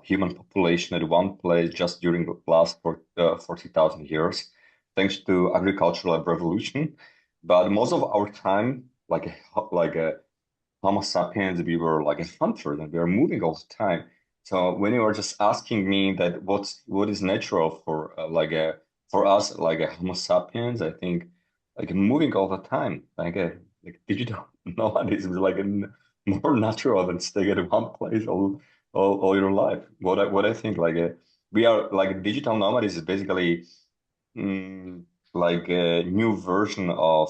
human population at one place just during the last 40,000 years, thanks to agricultural revolution. But most of our time, like a Homo sapiens, we were like a hunter, and we are moving all the time. So when you are just asking me that what is natural for for us like a Homo sapiens, I think like moving all the time, like digital nomadism is like more natural than staying at one place all your life. What I think we are like digital nomads is basically like a new version of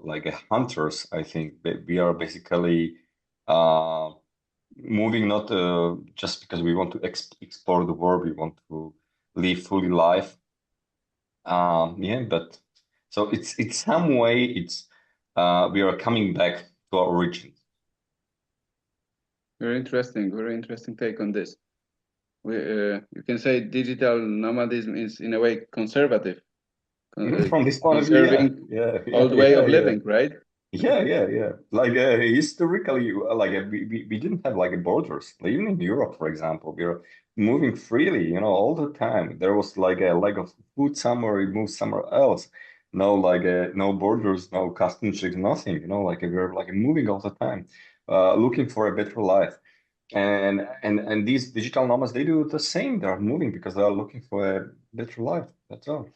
like a hunters. I think we are basically uh, moving not just because we want to explore the world, we want to live fully life. Yeah, but so it's some way we are coming back to our origins. Very interesting take on this. You can say digital nomadism is in a way conservative, From this point of view, conserving yeah, old way of living, right? Yeah. Like historically, we didn't have like borders. Like, even in Europe, for example, we were moving freely, you know, all the time. There was like a lack of food somewhere, we moved somewhere else. No, like no borders, no customs checks, nothing. You know, like we were like moving all the time, looking for a better life. And these digital nomads, they do the same. They are moving because they are looking for a better life. That's all.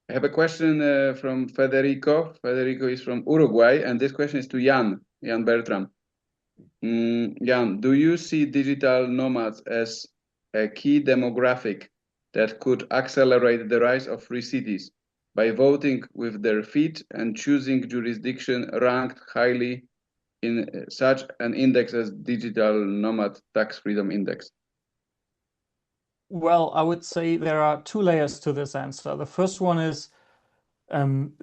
I have a question from Federico. Federico is from Uruguay, and this question is to Jan Bertram. Jan, do you see digital nomads as a key demographic that could accelerate the rise of free cities by voting with their feet and choosing jurisdiction ranked highly in such an index as Digital Nomad Tax Freedom Index? Well, I would say there are two layers to this answer. The first one is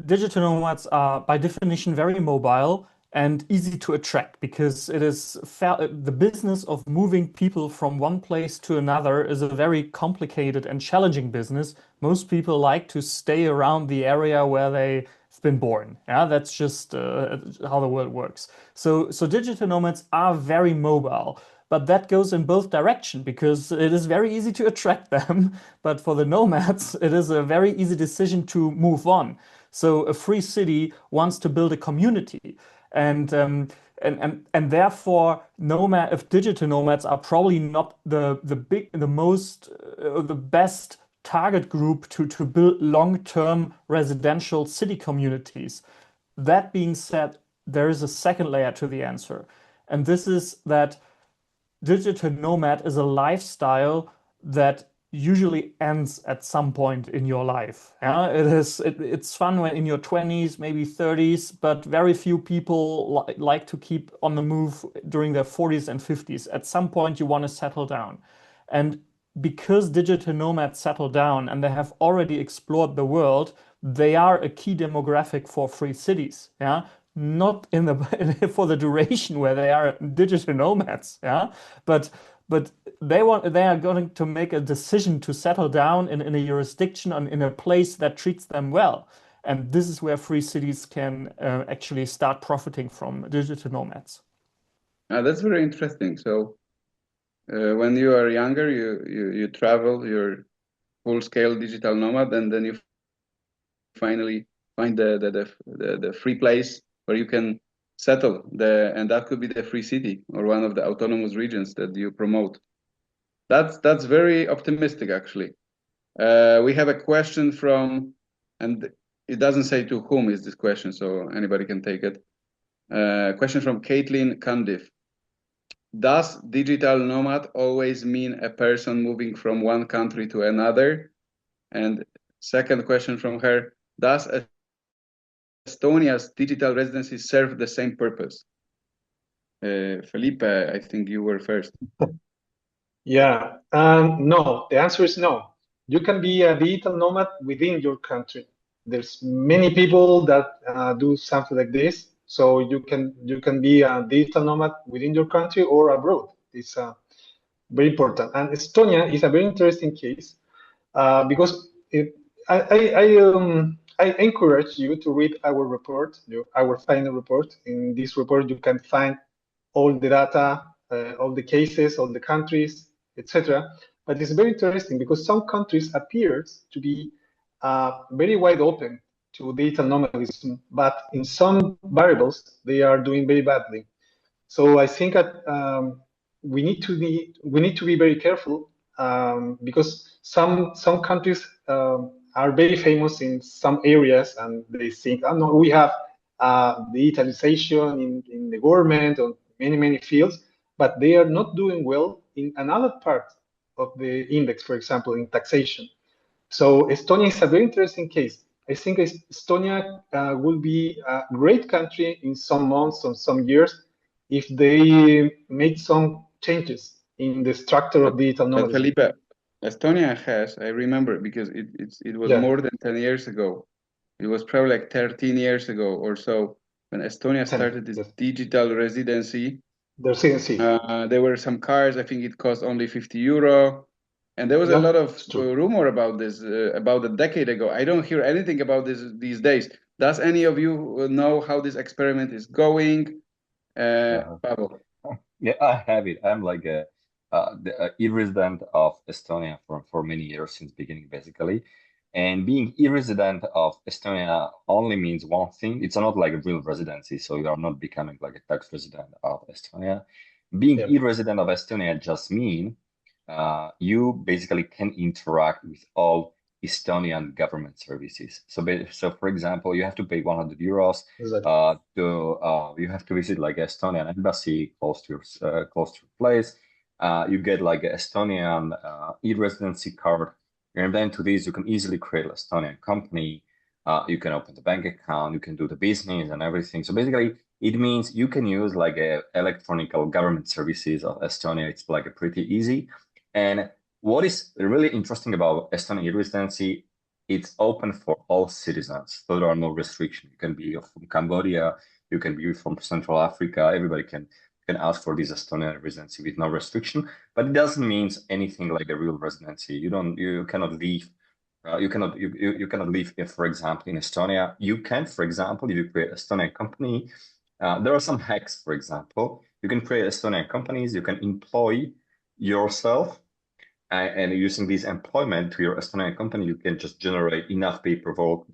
digital nomads are by definition very mobile and easy to attract, because it is the business of moving people from one place to another is a very complicated and challenging business. Most people like to stay around the area where they've been born. Yeah, that's just how the world works. So digital nomads are very mobile. But that goes in both directions, because it is very easy to attract them. But for the nomads, it is a very easy decision to move on. So a free city wants to build a community. And therefore, digital nomads are probably not the best target group to build long-term residential city communities. That being said, there is a second layer to the answer. And this is that digital nomad is a lifestyle that usually ends at some point in your life. Yeah, it's fun when in your 20s, maybe 30s, but very few people like to keep on the move during their 40s and 50s. At some point, you want to settle down. And because digital nomads settle down and they have already explored the world, they are a key demographic for free cities. Yeah, not in the for the duration where they are digital nomads. Yeah, but they are going to make a decision to settle down in a jurisdiction and in a place that treats them well. And this is where free cities can actually start profiting from digital nomads. That's very interesting. So when you are younger, you travel, you're full-scale digital nomad, and then you finally find the free place where you can settle, and that could be the free city or one of the autonomous regions that you promote. That's very optimistic, actually. We have a question from, and it doesn't say to whom is this question, so anybody can take it. Question from Caitlin Cundiff. Does digital nomad always mean a person moving from one country to another? And second question from her, does Estonia's digital residency serve the same purpose? Felipe, I think you were first. Yeah, no, the answer is no. You can be a digital nomad within your country. There's many people that do something like this. So you can be a digital nomad within your country or abroad. It's very important. And Estonia is a very interesting case because I encourage you to read our report, our final report. In this report, you can find all the data, all the cases, all the countries, etc. But it's very interesting because some countries appear to be very wide open to digital nomadism, but in some variables they are doing very badly. So I think that we need to be very careful because some countries are very famous in some areas, and they think, oh no, we have digitalization in the government or many fields, but they are not doing well in another part of the index, for example, in taxation. So Estonia is a very interesting case. I think Estonia will be a great country in some months or some years if they make some changes in the structure of digital nomadism. Felipe, Estonia has, I remember, because it was more than 10 years ago. It was probably like 13 years ago or so when Estonia started this digital residency. There were some cards, I think it cost only 50 euro. And there was a lot of rumor about this about a decade ago. I don't hear anything about this these days. Does any of you know how this experiment is going? Pavel. Yeah, I have it. I'm like a e-resident of Estonia for many years since beginning, basically. And being e-resident of Estonia only means one thing. It's not like a real residency, so you are not becoming like a tax resident of Estonia. Being e-resident of Estonia just mean you basically can interact with all Estonian government services. So for example, you have to pay 100 euros you have to visit like Estonian embassy close to your place. You get like an Estonian e-residency card, and then to this you can easily create an Estonian company. You can open the bank account, you can do the business and everything. So basically, it means you can use like a electronic government services of Estonia. It's like a pretty easy. And what is really interesting about Estonian e-residency, it's open for all citizens. So there are no restrictions. You can be from Cambodia, you can be from Central Africa. Everybody can ask for this Estonian residency with no restriction. But it doesn't mean anything like a real residency. You cannot leave. You cannot live if, for example, in Estonia. You can, for example, if you create Estonian company, there are some hacks. For example, you can create Estonian companies. You can employ yourself, and using this employment to your Estonian company, you can just generate enough paperwork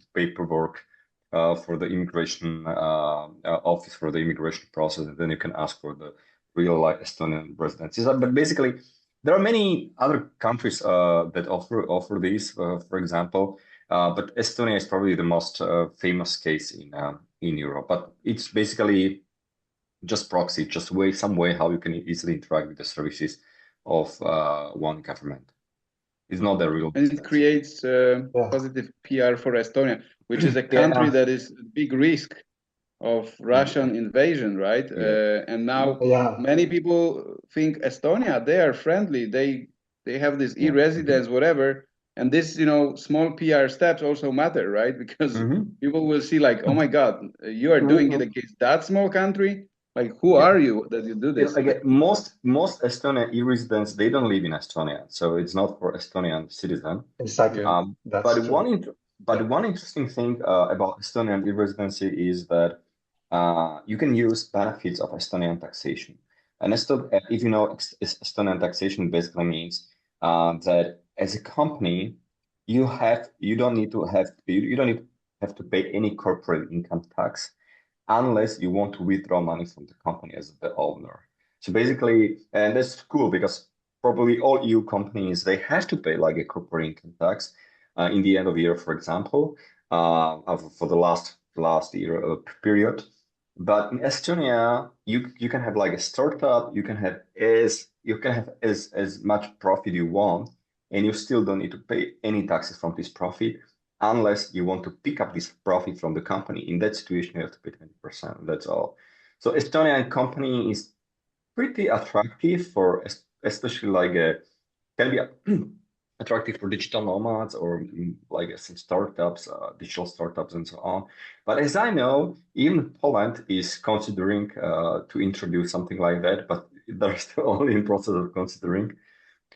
for the immigration office, for the immigration process, and then you can ask for the real Estonian residency. But basically, there are many other countries that offer these, for example, but Estonia is probably the most famous case in Europe. But it's basically just proxy, just some way how you can easily interact with the services of one government. It's not the real business. And it creates positive PR for Estonia, which is a country that is a big risk of Russian invasion, right? And now many people think Estonia, they are friendly. They have this e-residence, whatever. And this, small PR steps also matter, right? Because people will see like, oh my God, you are doing it against that small country. Like, who are you that you do this? Again, most Estonian e-residents, they don't live in Estonia, so it's not for Estonian citizen. Exactly. But one interesting thing about Estonian e-residency is that you can use benefits of Estonian taxation. And if you know, Estonian taxation basically means that as a company, you don't need to have to pay any corporate income tax unless you want to withdraw money from the company as the owner. So basically, and that's cool because probably all EU companies, they have to pay like a corporate income tax in the end of the year, for example, for the last year period. But in Estonia, you can have like a startup, you can have as much profit you want, and you still don't need to pay any taxes from this profit unless you want to pick up this profit from the company. In that situation, you have to pay 20%. That's all. So Estonian company is pretty attractive for, especially like can be attractive for digital nomads or like some startups, digital startups and so on. But as I know, even Poland is considering to introduce something like that, but they're still only in process of considering.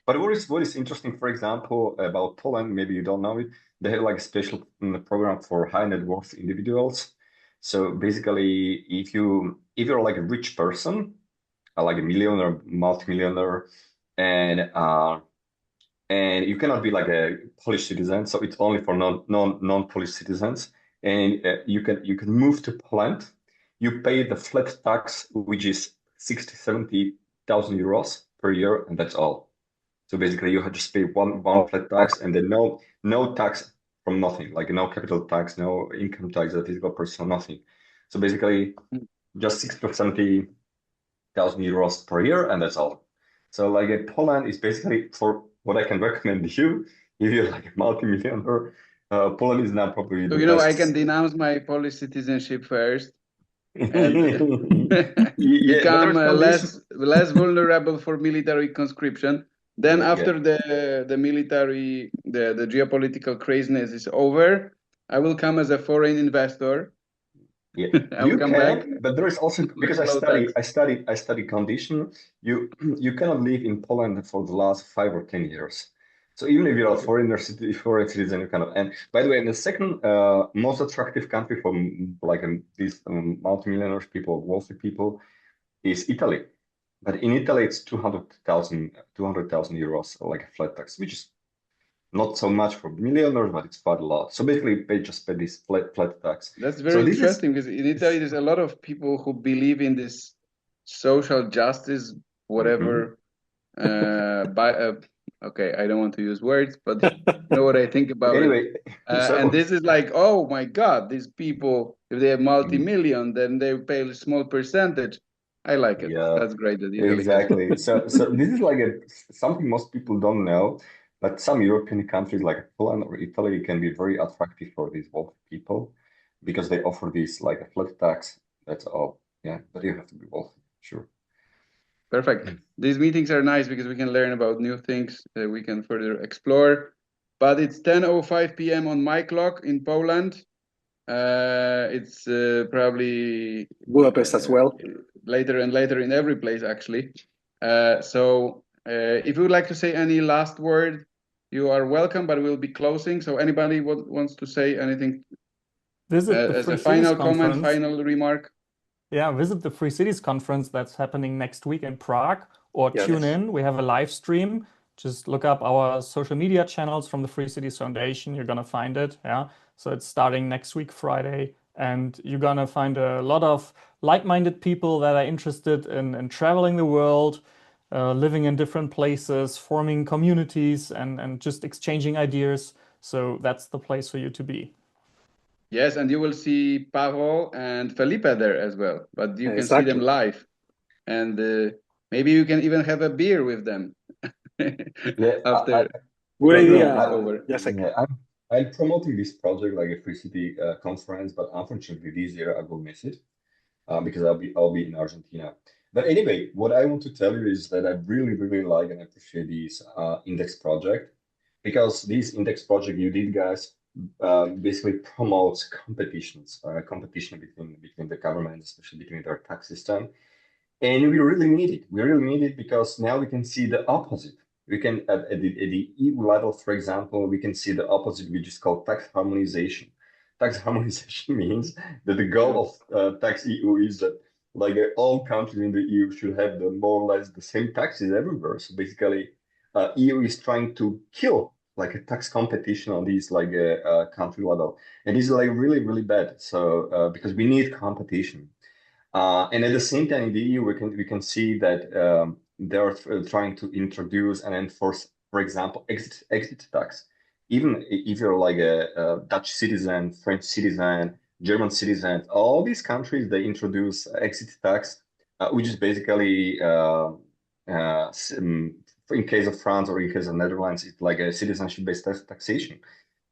But what is interesting, for example, about Poland, maybe you don't know it, they have like a special program for high net worth individuals. So basically, if you're like a rich person, like a millionaire, multimillionaire, and you cannot be like a Polish citizen, so it's only for non-Polish citizens, and you can move to Poland. You pay the flat tax, which is 70,000 euros per year, and that's all. So basically, you have to pay one flat tax, and then no tax from nothing, like no capital tax, no income tax, a physical person, nothing. So basically, just 70,000 euros per year, and that's all. So like Poland is basically, for what I can recommend you, if you're like a multi-millionaire, Poland is now probably So, the best. I can denounce my Polish citizenship first and Yeah, become less vulnerable for military conscription. Then after the military, the geopolitical craziness is over, I will come as a foreign investor. Yeah, I will come back. but there is also, because I study condition. You cannot live in Poland for the last 5 or 10 years. So even if you're a foreign citizen, you cannot. And by the way, the second most attractive country for like these multimillionaires people, wealthy people, is Italy. But in Italy, it's 200,000 euros, like a flat tax, which is not so much for millionaires, but it's quite a lot. So basically, they just pay this flat tax. That's very interesting because in Italy, there's a lot of people who believe in this social justice, whatever. Okay, I don't want to use words, but you know what I think about anyway, it. And this is like, oh my God, these people, if they have multi-million, then they pay a small percentage. I like it. Yeah, that's great. That exactly. So this is like something most people don't know, but some European countries like Poland or Italy can be very attractive for these wealthy people because they offer this like a flat tax. That's all. Yeah, but you have to be wealthy, sure. Perfect. These meetings are nice because we can learn about new things that we can further explore. But it's 10:05 p.m. on my clock in Poland. It's probably Budapest as well. Later and later in every place, actually. So if you would like to say any last word, you are welcome, but we'll be closing. So anybody wants to say anything as a final comment, final remark? Yeah, visit the Free Cities Conference that's happening next week in Prague, or tune in. We have a live stream. Just look up our social media channels from the Free Cities Foundation. You're going to find it. Yeah. So it's starting next week, Friday. And you're going to find a lot of like-minded people that are interested in traveling the world, living in different places, forming communities, and just exchanging ideas. So that's the place for you to be. Yes, and you will see Pavo and Felipe there as well, but you can see them live. And maybe you can even have a beer with them after over. I'm promoting this project like a Free City conference, but unfortunately this year I will miss it because I'll be in Argentina. But anyway, what I want to tell you is that I really, really like and appreciate this index project. because this index project you did, guys, basically promotes competition between the government, especially between their tax system. And we really need it. We really need it because now we can see the opposite. We can, at the EU level, for example, we can see the opposite, which is called tax harmonization. Tax harmonization means that the goal of tax EU is that like all countries in the EU should have the more or less the same taxes everywhere. So basically, EU is trying to kill like a tax competition on these like country level, and this is like really really bad. So because we need competition. And at the same time, in the EU, we can see that they're trying to introduce and enforce, for example, exit tax. Even if you're like a Dutch citizen, French citizen, German citizen, all these countries they introduce exit tax, which is basically in case of France or in case of Netherlands, it's like a citizenship-based taxation.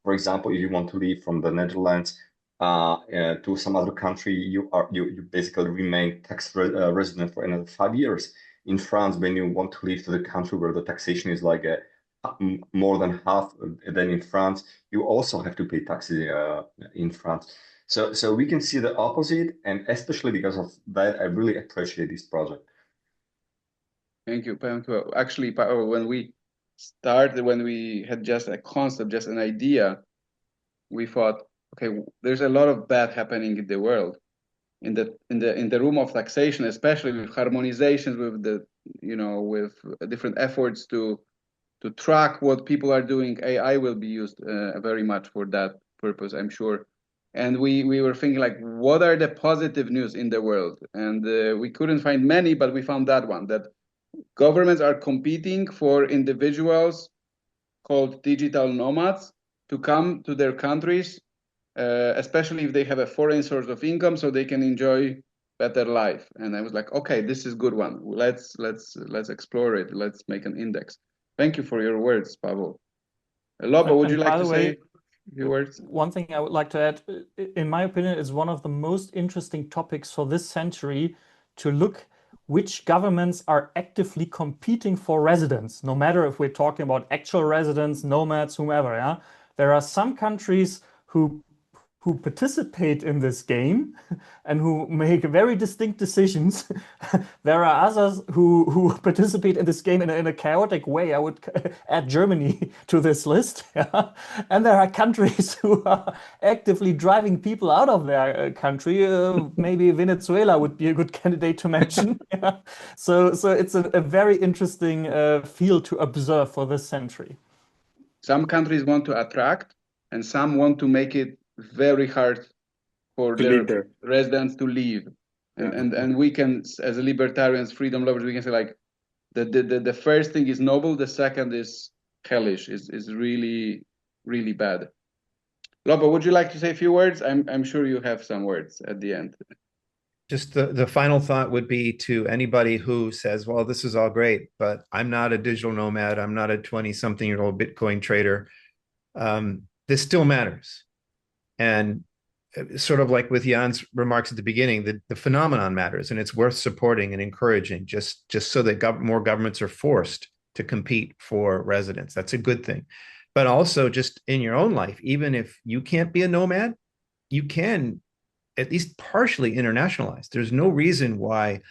For example, if you want to leave from the Netherlands to some other country, you basically remain tax resident for another 5 years. In France, when you want to leave to the country where the taxation is like more than half than in France, you also have to pay taxes in France. So we can see the opposite, and especially because of that, I really appreciate this project. Thank you. Actually, Pavel, when we started, when we had just a concept, just an idea, we thought, okay, there's a lot of bad happening in the world, in the room of taxation, especially with harmonizations, with the with different efforts to track what people are doing. AI will be used very much for that purpose, I'm sure. And we were thinking like, what are the positive news in the world? And we couldn't find many, but we found that one, that governments are competing for individuals called digital nomads to come to their countries, especially if they have a foreign source of income, so they can enjoy better life. And I was like, okay, this is a good one. Let's explore it. Let's make an index. Thank you for your words, Pavel. Lobo, would you like to say a few words? One thing I would like to add, in my opinion, is one of the most interesting topics for this century to look which governments are actively competing for residents, no matter if we're talking about actual residents, nomads, whomever. Yeah? There are some countries who participate in this game and who make very distinct decisions. There are others who participate in this game in a chaotic way. I would add Germany to this list. Yeah? And there are countries who are actively driving people out of their country. Maybe Venezuela would be a good candidate to mention. Yeah? So it's a very interesting field to observe for this century. Some countries want to attract, and some want to make it very hard for their residents to leave. And we can, as libertarians, freedom lovers, we can say like the first thing is noble, the second is hellish, is really, really bad. Lobo, would you like to say a few words? I'm sure you have some words at the end. Just the final thought would be to anybody who says, well, this is all great, but I'm not a digital nomad. I'm not a 20-something-year-old Bitcoin trader. This still matters. And sort of like with Jan's remarks at the beginning, the phenomenon matters, and it's worth supporting and encouraging just so that more governments are forced to compete for residents. That's a good thing. But also just in your own life, even if you can't be a nomad, you can at least partially internationalize. There's no reason why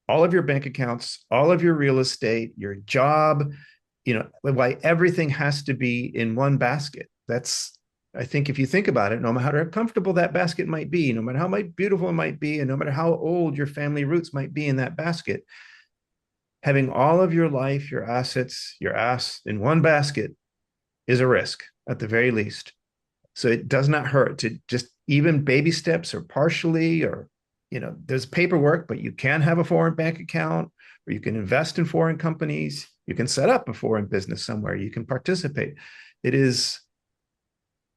all of your bank accounts, all of your real estate, your job, why everything has to be in one basket. I think if you think about it, no matter how comfortable that basket might be, no matter how beautiful it might be, and no matter how old your family roots might be in that basket, having all of your life, your assets, your ass in one basket is a risk at the very least. So it does not hurt to just even baby steps or partially, or, there's paperwork, but you can have a foreign bank account, or you can invest in foreign companies. You can set up a foreign business somewhere. You can participate. It is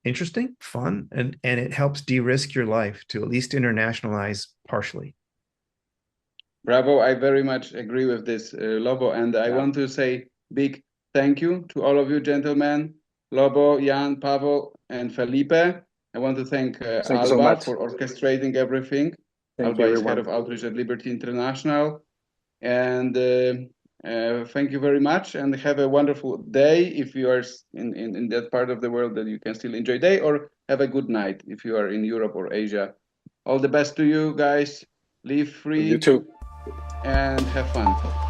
interesting, fun, and it helps de-risk your life to at least internationalize partially. Bravo, I very much agree with this, Lobo, and I want to say big thank you to all of you gentlemen, Lobo, Jan, Pavel, and Felipe. I want to thank Alba for orchestrating everything. Alba is head of outreach at Liberty International. And Thank you very much, and have a wonderful day if you are in that part of the world that you can still enjoy day, or have a good night if you are in Europe or Asia. All the best to you guys. Live free. You too. And have fun.